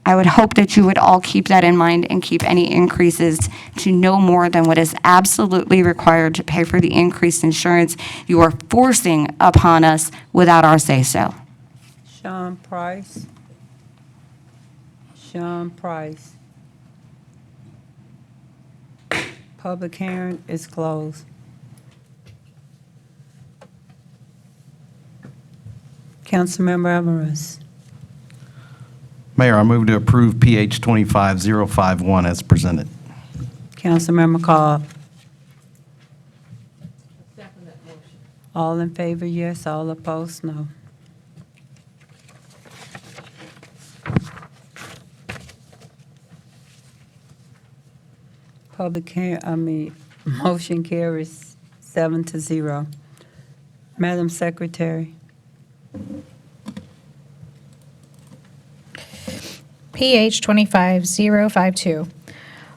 I would hope that you would all keep that in mind and keep any increases to no more than what is absolutely required to pay for the increased insurance you are forcing upon us without our say-so. Sean Price. Sean Price. Public hearing is closed. Councilmember Alvarez. Mayor, I move to approve PH 25051 as presented. Councilmember Cobb. All in favor, yes. All opposed, no. Motion carries 7-0. Madam Secretary. PH 25052.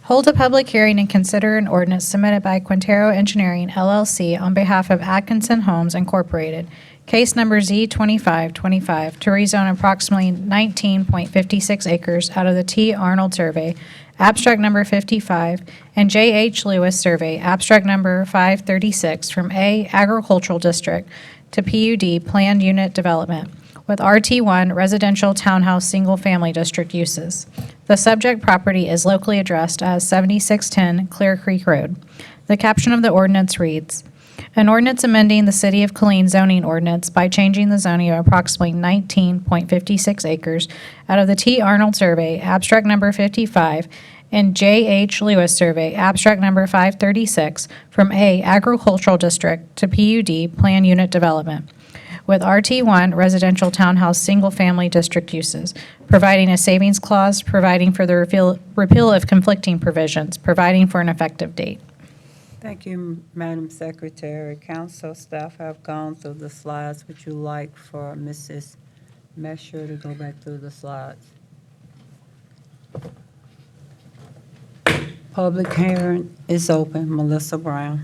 Hold a public hearing and consider an ordinance submitted by Quintero Engineering LLC on behalf of Atkinson Homes Incorporated, case number Z2525, to rezone approximately 19.56 acres out of the T. Arnold Survey, abstract number 55, and J.H. Lewis Survey, abstract number 536, from A, Agricultural District to PUD, Planned Unit Development, with RT1 Residential Townhouse Single Family District uses. The subject property is locally addressed as 7610 Clear Creek Road. The caption of the ordinance reads, an ordinance amending the City of Killeen zoning ordinance by changing the zoning of approximately 19.56 acres out of the T. Arnold Survey, abstract number 55, and J.H. Lewis Survey, abstract number 536, from A, Agricultural District to PUD, Planned Unit Development, with RT1 Residential Townhouse Single Family District uses, providing a savings clause, providing for the repeal of conflicting provisions, providing for an effective date. Thank you, Madam Secretary. Council staff have gone through the slides. Would you like for Mrs. Mesher to go back through the slides? Public hearing is open. Melissa Brown.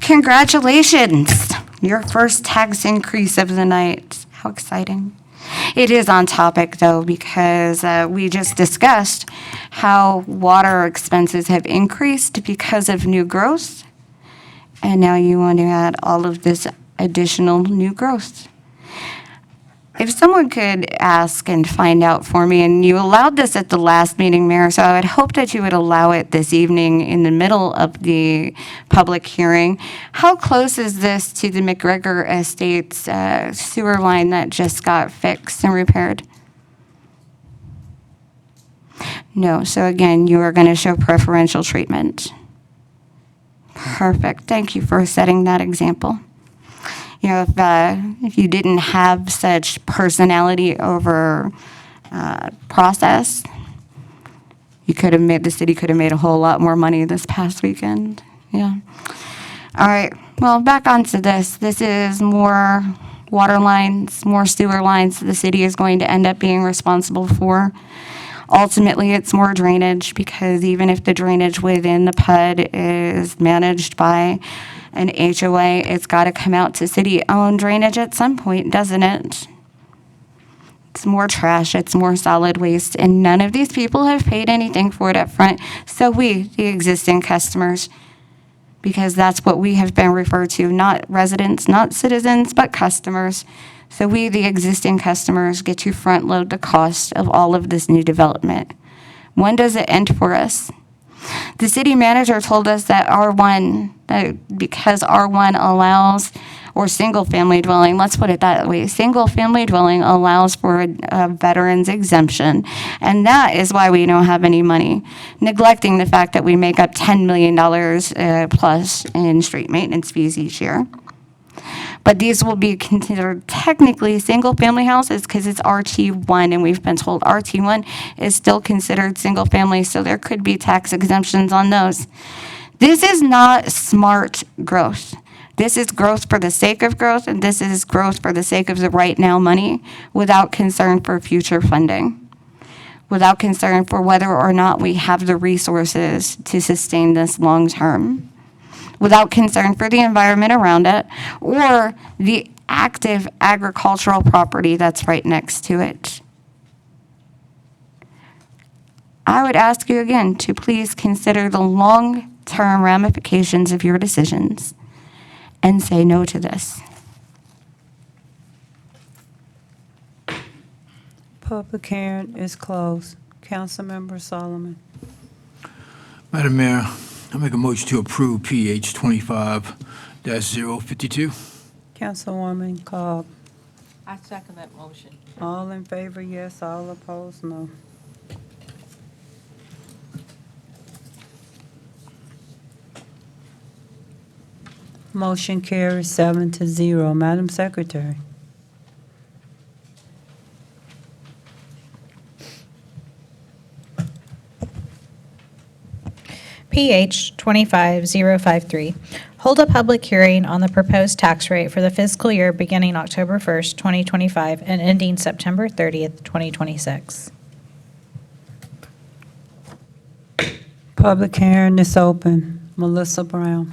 Congratulations, your first tax increase of the night. How exciting. It is on topic, though, because we just discussed how water expenses have increased because of new growth, and now you want to add all of this additional new growth. If someone could ask and find out for me, and you allowed this at the last meeting, Mayor, so I would hope that you would allow it this evening in the middle of the public hearing. How close is this to the McGregor Estates sewer line that just got fixed and repaired? No, so again, you are going to show preferential treatment. Perfect. Thank you for setting that example. You know, if you didn't have such personality over process, the city could have made a whole lot more money this past weekend. Yeah. All right. Well, back onto this. This is more water lines, more sewer lines the city is going to end up being responsible for. Ultimately, it's more drainage, because even if the drainage within the PUD is managed by an HOA, it's got to come out to city-owned drainage at some point, doesn't it? It's more trash, it's more solid waste, and none of these people have paid anything for it up front. So we, the existing customers, because that's what we have been referred to, not residents, not citizens, but customers. So we, the existing customers, get to front load the cost of all of this new development. When does it end for us? The city manager told us that because R1 allows, or single-family dwelling, let's put it that way, single-family dwelling allows for a veteran's exemption, and that is why we don't have any money, neglecting the fact that we make up $10 million plus in street maintenance fees each year. But these will be considered technically single-family houses because it's RT1, and we've been told RT1 is still considered single-family, so there could be tax exemptions on those. This is not smart growth. This is growth for the sake of growth, and this is growth for the sake of the right now money without concern for future funding, without concern for whether or not we have the resources to sustain this long-term, without concern for the environment around it or the active agricultural property that's right next to it. I would ask you again to please consider the long-term ramifications of your decisions and say no to this. Public hearing is closed. Councilmember Solomon. Madam Mayor, I make a motion to approve PH 25-052. Councilwoman Cobb. I second that motion. All in favor, yes. All opposed, no. Motion carries 7-0. Madam Secretary. PH 25053, hold a public hearing on the proposed tax rate for the fiscal year beginning October 1st, 2025, and ending September 30th, 2026. Public hearing is open. Melissa Brown.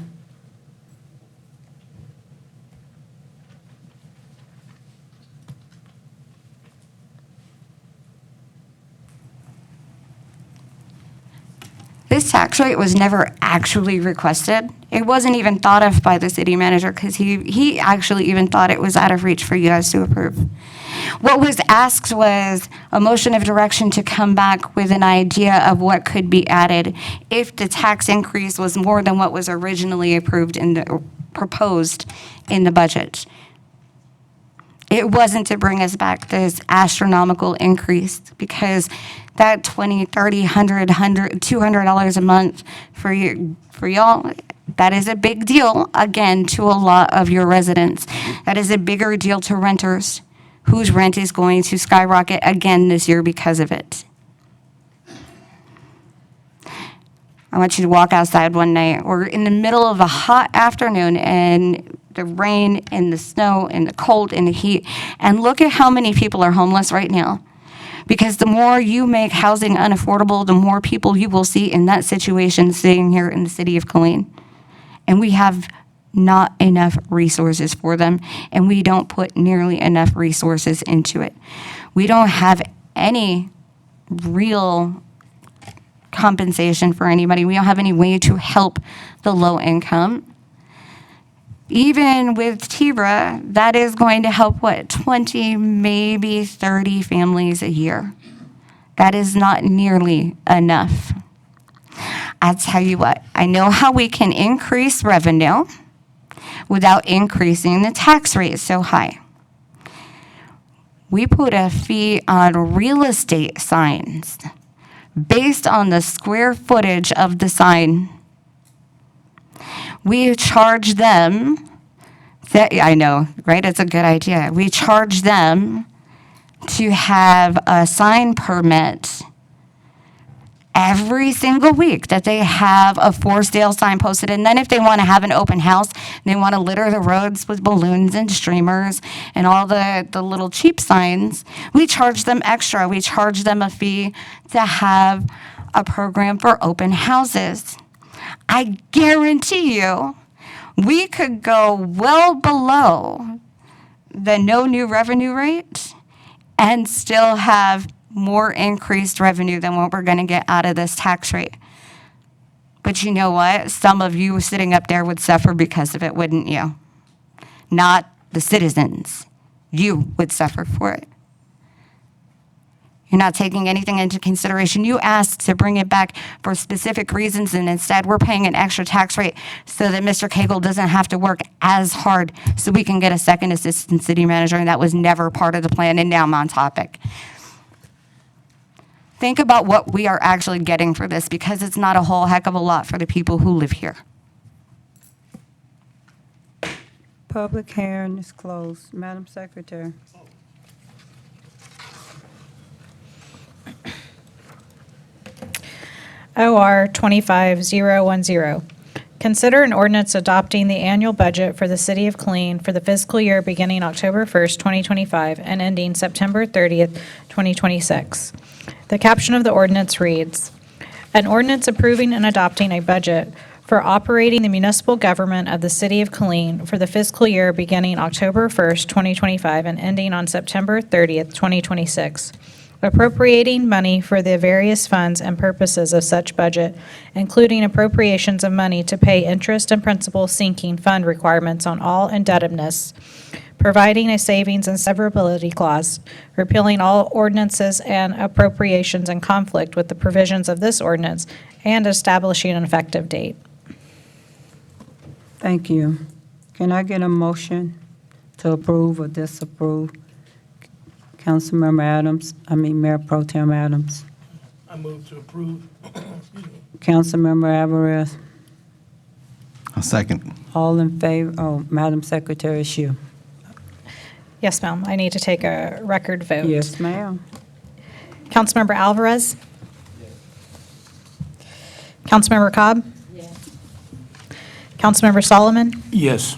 This tax rate was never actually requested. It wasn't even thought of by the city manager because he actually even thought it was out of reach for you guys to approve. What was asked was a motion of direction to come back with an idea of what could be added if the tax increase was more than what was originally approved or proposed in the budget. It wasn't to bring us back this astronomical increase because that $20, $30, $100, $200 a month for y'all, that is a big deal, again, to a lot of your residents. That is a bigger deal to renters whose rent is going to skyrocket again this year because of it. I want you to walk outside one night. We're in the middle of a hot afternoon and the rain and the snow and the cold and the heat, and look at how many people are homeless right now. Because the more you make housing unaffordable, the more people you will see in that situation sitting here in the city of Killeen. And we have not enough resources for them, and we don't put nearly enough resources into it. We don't have any real compensation for anybody. We don't have any way to help the low income. Even with TIBRA, that is going to help, 20, maybe 30 families a year. That is not nearly enough. I tell you what, I know how we can increase revenue without increasing the tax rate so high. We put a fee on real estate signs based on the square footage of the sign. We charge them, I know, right? It's a good idea. We charge them to have a sign permit every single week that they have a for sale sign posted. And then if they want to have an open house, they want to litter the roads with balloons and streamers and all the little cheap signs, we charge them extra. We charge them a fee to have a program for open houses. I guarantee you, we could go well below the no new revenue rate and still have more increased revenue than what we're going to get out of this tax rate. But you know what? Some of you sitting up there would suffer because of it, wouldn't you? Not the citizens. You would suffer for it. You're not taking anything into consideration. You asked to bring it back for specific reasons, and instead we're paying an extra tax rate so that Mr. Cagle doesn't have to work as hard so we can get a second assistant city manager, and that was never part of the plan, and now I'm on topic. Think about what we are actually getting for this, because it's not a whole heck of a lot for the people who live here. Public hearing is closed. Madam Secretary. OR 25010. Consider an ordinance adopting the annual budget for the City of Killeen for the fiscal year beginning October 1st, 2025, and ending September 30th, 2026. The caption of the ordinance reads, "An ordinance approving and adopting a budget for operating the municipal government of the City of Killeen for the fiscal year beginning October 1st, 2025, and ending on September 30th, 2026. Appropriating money for the various funds and purposes of such budget, including appropriations of money to pay interest and principal sinking fund requirements on all indebtedness, providing a savings and severability clause, repealing all ordinances and appropriations in conflict with the provisions of this ordinance, and establishing an effective date." Thank you. Can I get a motion to approve or disapprove? Councilmember Adams, Mayor Pro Tem Adams. I move to approve. Councilmember Alvarez. A second. All in favor, Madam Secretary, it's you. Yes, ma'am. I need to take a record vote. Yes, ma'am. Councilmember Alvarez? Councilmember Cobb? Yes. Councilmember Solomon? Yes.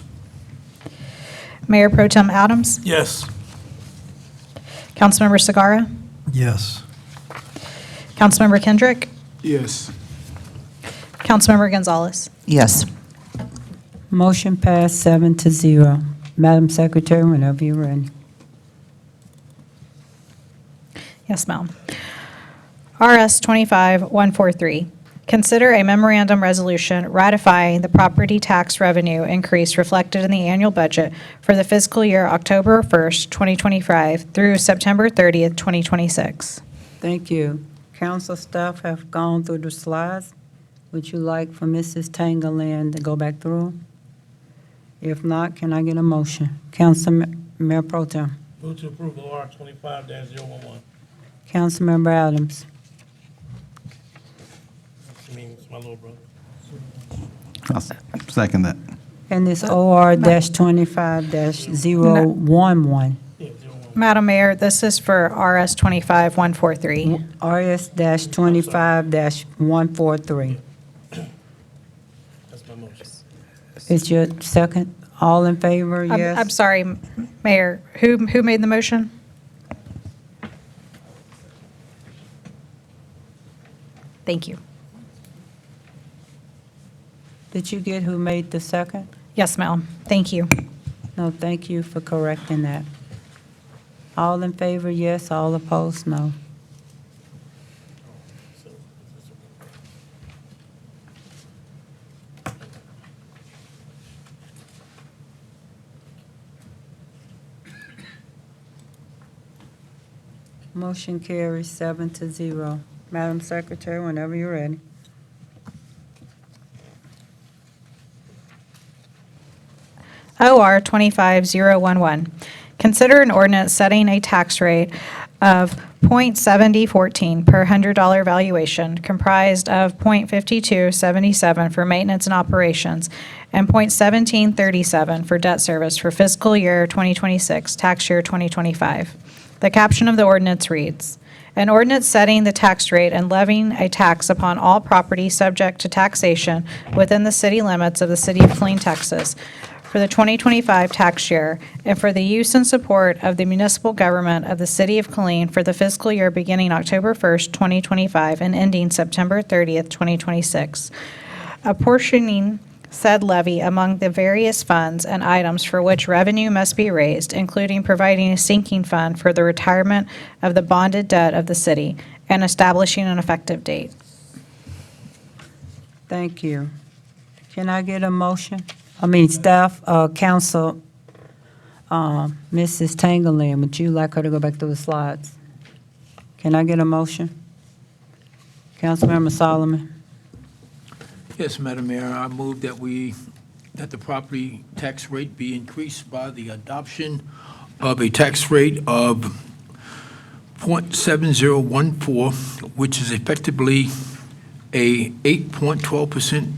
Mayor Pro Tem Adams? Yes. Councilmember Sagara? Yes. Councilmember Kendrick? Yes. Councilmember Gonzalez? Yes. Motion passed 7-0. Madam Secretary, whenever you're ready. Yes, ma'am. RS 25143. Consider a memorandum resolution ratifying the property tax revenue increase reflected in the annual budget for the fiscal year October 1st, 2025 through September 30th, 2026. Thank you. Council staff have gone through the slides. Would you like for Mrs. Tangleland to go back through? If not, can I get a motion? Mayor Pro Tem. Move to approve OR 25-011. Councilmember Adams. I mean, it's my little brother. I'll second that. And it's OR-25-011. Yeah, 011. Madam Mayor, this is for RS 25-143. RS-25-143. That's my motion. Is your second? All in favor, yes? I'm sorry, Mayor, who made the motion? Thank you. Did you get who made the second? Yes, ma'am. Thank you. No, thank you for correcting that. All in favor, yes. All opposed, no. Motion carries 7-0. Madam Secretary, whenever you're ready. OR 25011. Consider an ordinance setting a tax rate of .7014 per $100 valuation, comprised of .5277 for maintenance and operations and .1737 for debt service for fiscal year 2026, tax year 2025. The caption of the ordinance reads, "An ordinance setting the tax rate and levying a tax upon all property subject to taxation within the city limits of the city of Killeen, Texas, for the 2025 tax year, and for the use and support of the municipal government of the city of Killeen for the fiscal year beginning October 1st, 2025, and ending September 30th, 2026, apportioning said levy among the various funds and items for which revenue must be raised, including providing a sinking fund for the retirement of the bonded debt of the city, and establishing an effective date." Thank you. Can I get a motion? Staff, council, Mrs. Tangleland, would you like her to go back through the slides? Can I get a motion? Councilmember Solomon? Yes, Madam Mayor, I move that the property tax rate be increased by the adoption of a tax rate of .7014, which is effectively a 8.12%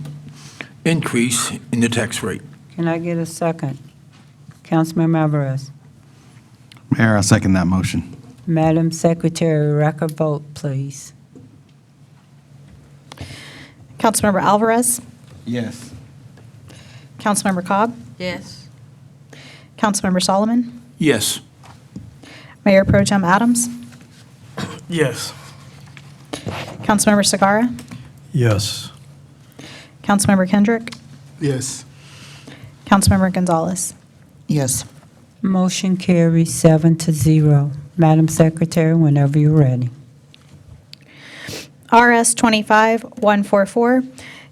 increase in the tax rate. Can I get a second? Councilmember Alvarez? Mayor, I second that motion. Madam Secretary, record vote, please. Councilmember Alvarez? Yes. Councilmember Cobb? Yes. Councilmember Solomon? Yes. Mayor Pro Tem Adams? Yes. Councilmember Sagara? Yes. Councilmember Kendrick? Yes. Councilmember Gonzalez? Yes. Motion carries 7-0. Madam Secretary, whenever you're ready. RS 25144,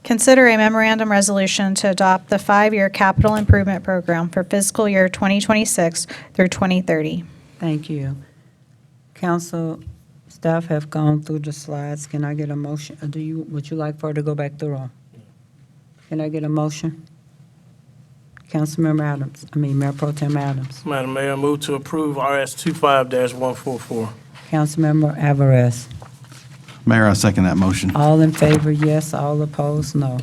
consider a memorandum resolution to adopt the 5-year capital improvement program for fiscal year 2026 through 2030. Thank you. Council staff have gone through the slides. Can I get a motion? Would you like for her to go back through them? Can I get a motion? Mayor Pro Tem Adams. Madam Mayor, I move to approve RS 25-144. Councilmember Alvarez. Mayor, I second that motion. All in favor, yes. All opposed, no.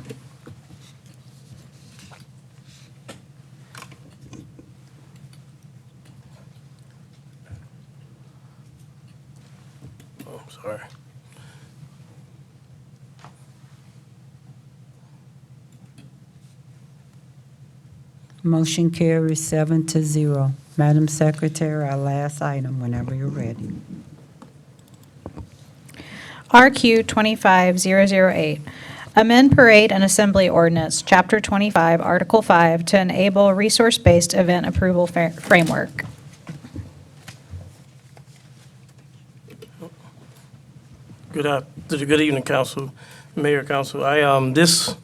Oh, sorry. Motion carries 7-0. Madam Secretary, our last item, whenever you're ready. RQ 25008, amend parade and assembly ordinance, Chapter 25, Article 5, to enable a resource-based event approval framework. Good evening, Council, Mayor, Council. This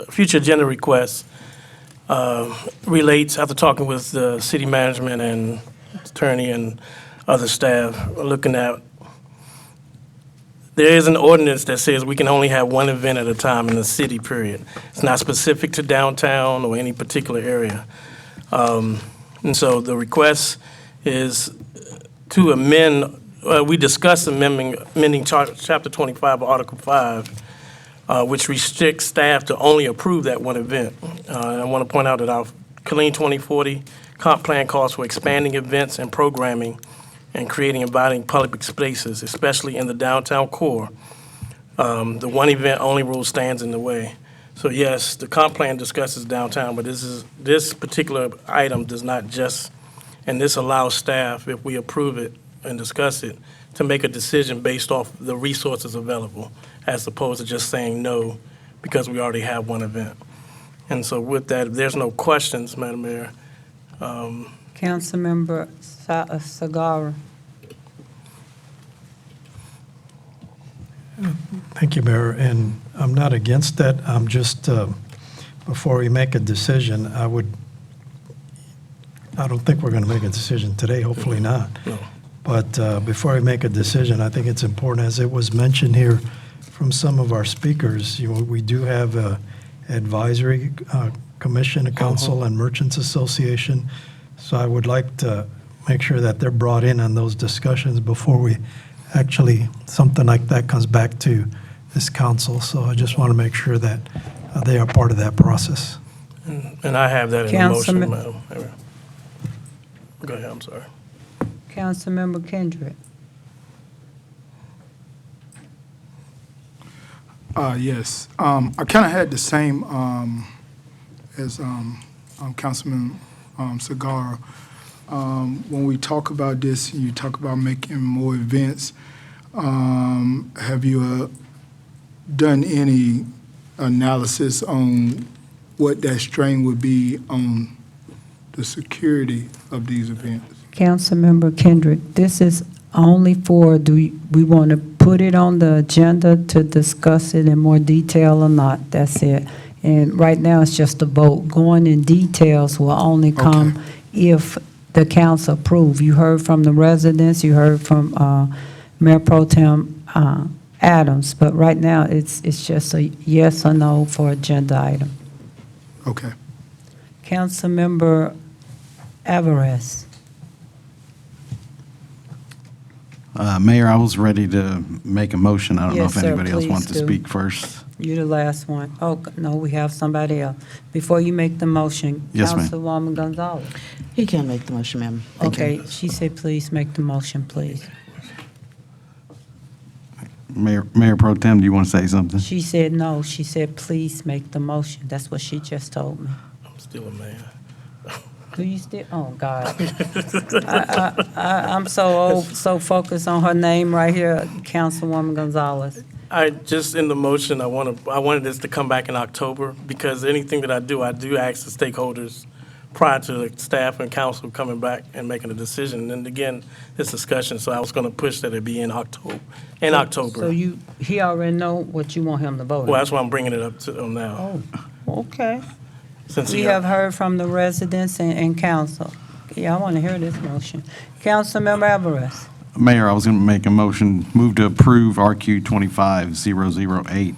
future agenda request relates, after talking with the city management and attorney and other staff, looking at, there is an ordinance that says we can only have one event at a time in the city, period. It's not specific to downtown or any particular area. And so the request is to amend, we discussed amending Chapter 25 of Article 5, which restricts staff to only approve that one event. And I want to point out that our Killeen 2040 Comp plan calls for expanding events and programming and creating inviting public spaces, especially in the downtown core. The one event only rule stands in the way. So yes, the comp plan discusses downtown, but this particular item does not just, and this allows staff, if we approve it and discuss it, to make a decision based off the resources available, as opposed to just saying no, because we already have one event. And so with that, if there's no questions, Madam Mayor, Councilmember Sagara. Thank you, Mayor, and I'm not against that. I'm just, before we make a decision, I don't think we're going to make a decision today, hopefully not. No. But before we make a decision, I think it's important, as it was mentioned here from some of our speakers, we do have a advisory commission, a council and merchants association. So I would like to make sure that they're brought in on those discussions before we actually, something like that comes back to this council. So I just want to make sure that they are part of that process. and I have that in the motion, Councilman- Madam Mayor. Go ahead, I'm sorry. Councilmember Kendrick. Yes. I kind of had the same as Councilman Sagara. When we talk about this, you talk about making more events. Have you done any analysis on what that strain would be on the security of these events? Councilmember Kendrick, this is only for, we want to put it on the agenda to discuss it in more detail or not? That's it. And right now, it's just a vote. Going in details will only come if the council approve. You heard from the residents, you heard from Mayor Pro Tem Adams, but right now, it's just a yes or no for agenda item. Okay. Councilmember Alvarez. Mayor, I was ready to make a motion. I don't know Yes, if sir, anybody else please wants to do. speak first. You're the last one. Oh, no, we have somebody else. Before you make the motion. Yes, ma'am. Councilwoman Gonzalez. He can make the motion, ma'am. Thank you. Okay, she said, please make the motion, please. Mayor Pro Tem, do you want to say something? She said no. She said, please make the motion. That's what she just told me. I'm still a man. Do you still, oh, God. I'm so old, so focused on her name right here, Councilwoman Gonzalez. I just, in the motion, I wanted this to come back in October, because anything that I do ask the stakeholders prior to the staff and council coming back and making a decision. And again, this discussion, so I was going to push that it be in October. So he already know what you want him to vote on? Well, that's why I'm bringing it up to them now. Oh, okay. Since We he- have heard from the residents and council. Yeah, I want to hear this motion. Councilmember Alvarez. Mayor, I was going to make a motion, move to approve RQ 25008,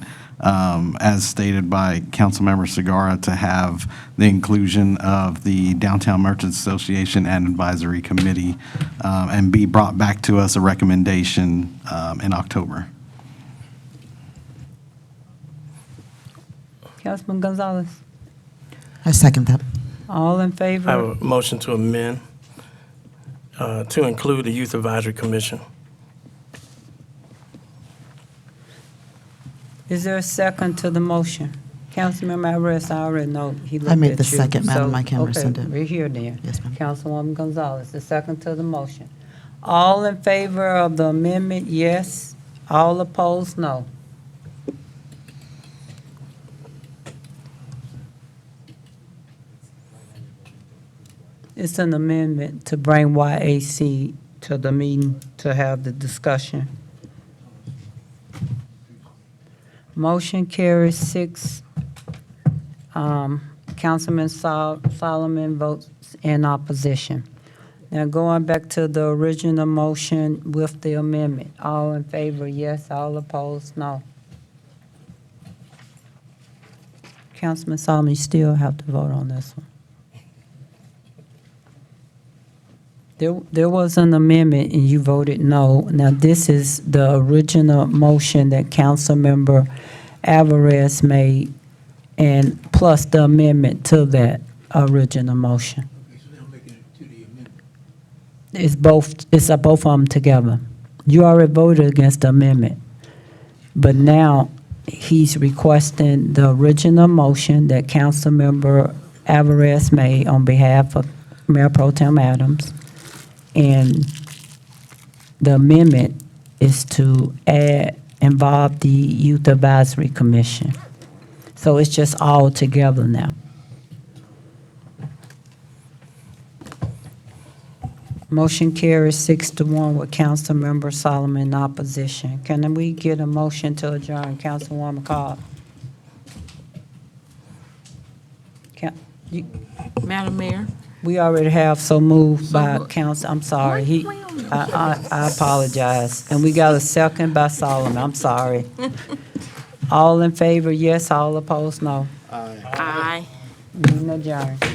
as stated by Councilmember Sagara, to have the inclusion of the Downtown Merchants Association and Advisory Committee, and be brought back to us a recommendation in October. Councilman Gonzalez. I second that. All in I favor? have a motion to amend to include the Youth Advisory Commission. Is there a second to the motion? Councilmember Alvarez, I already know he looked I made at the you, second, Madam. so- I can rescind Okay, it. we're here then. Yes, ma'am. Councilwoman Gonzalez, the second to the motion. All in favor of the amendment, yes. All opposed, no. It's an amendment to bring YAC to the meeting to have the discussion. Motion carries 6. Councilman Solomon votes in opposition. Now, going back to the original motion with the amendment. All in favor, yes. All opposed, no. Councilman Solomon, you still have to vote on this one. There was an amendment and you voted no. Now, this is the original motion that Councilmember Alvarez made, and plus the amendment to that original motion. it's both of them together. You already voted against the amendment, but now he's requesting the original motion that Councilmember Alvarez made on behalf of Mayor Pro Tem Adams, and the amendment is to involve the Youth Advisory Commission. So it's just all together now. Motion carries 6-1 with Councilmember Solomon in opposition. Can we get a motion to adjourn, Councilwoman Cobb? Madam Mayor? We already have so moved by Council, I'm sorry. I apologize. And we got a second by Solomon, I'm sorry. All in favor, yes, all opposed, no. Aye. Meeting adjourned.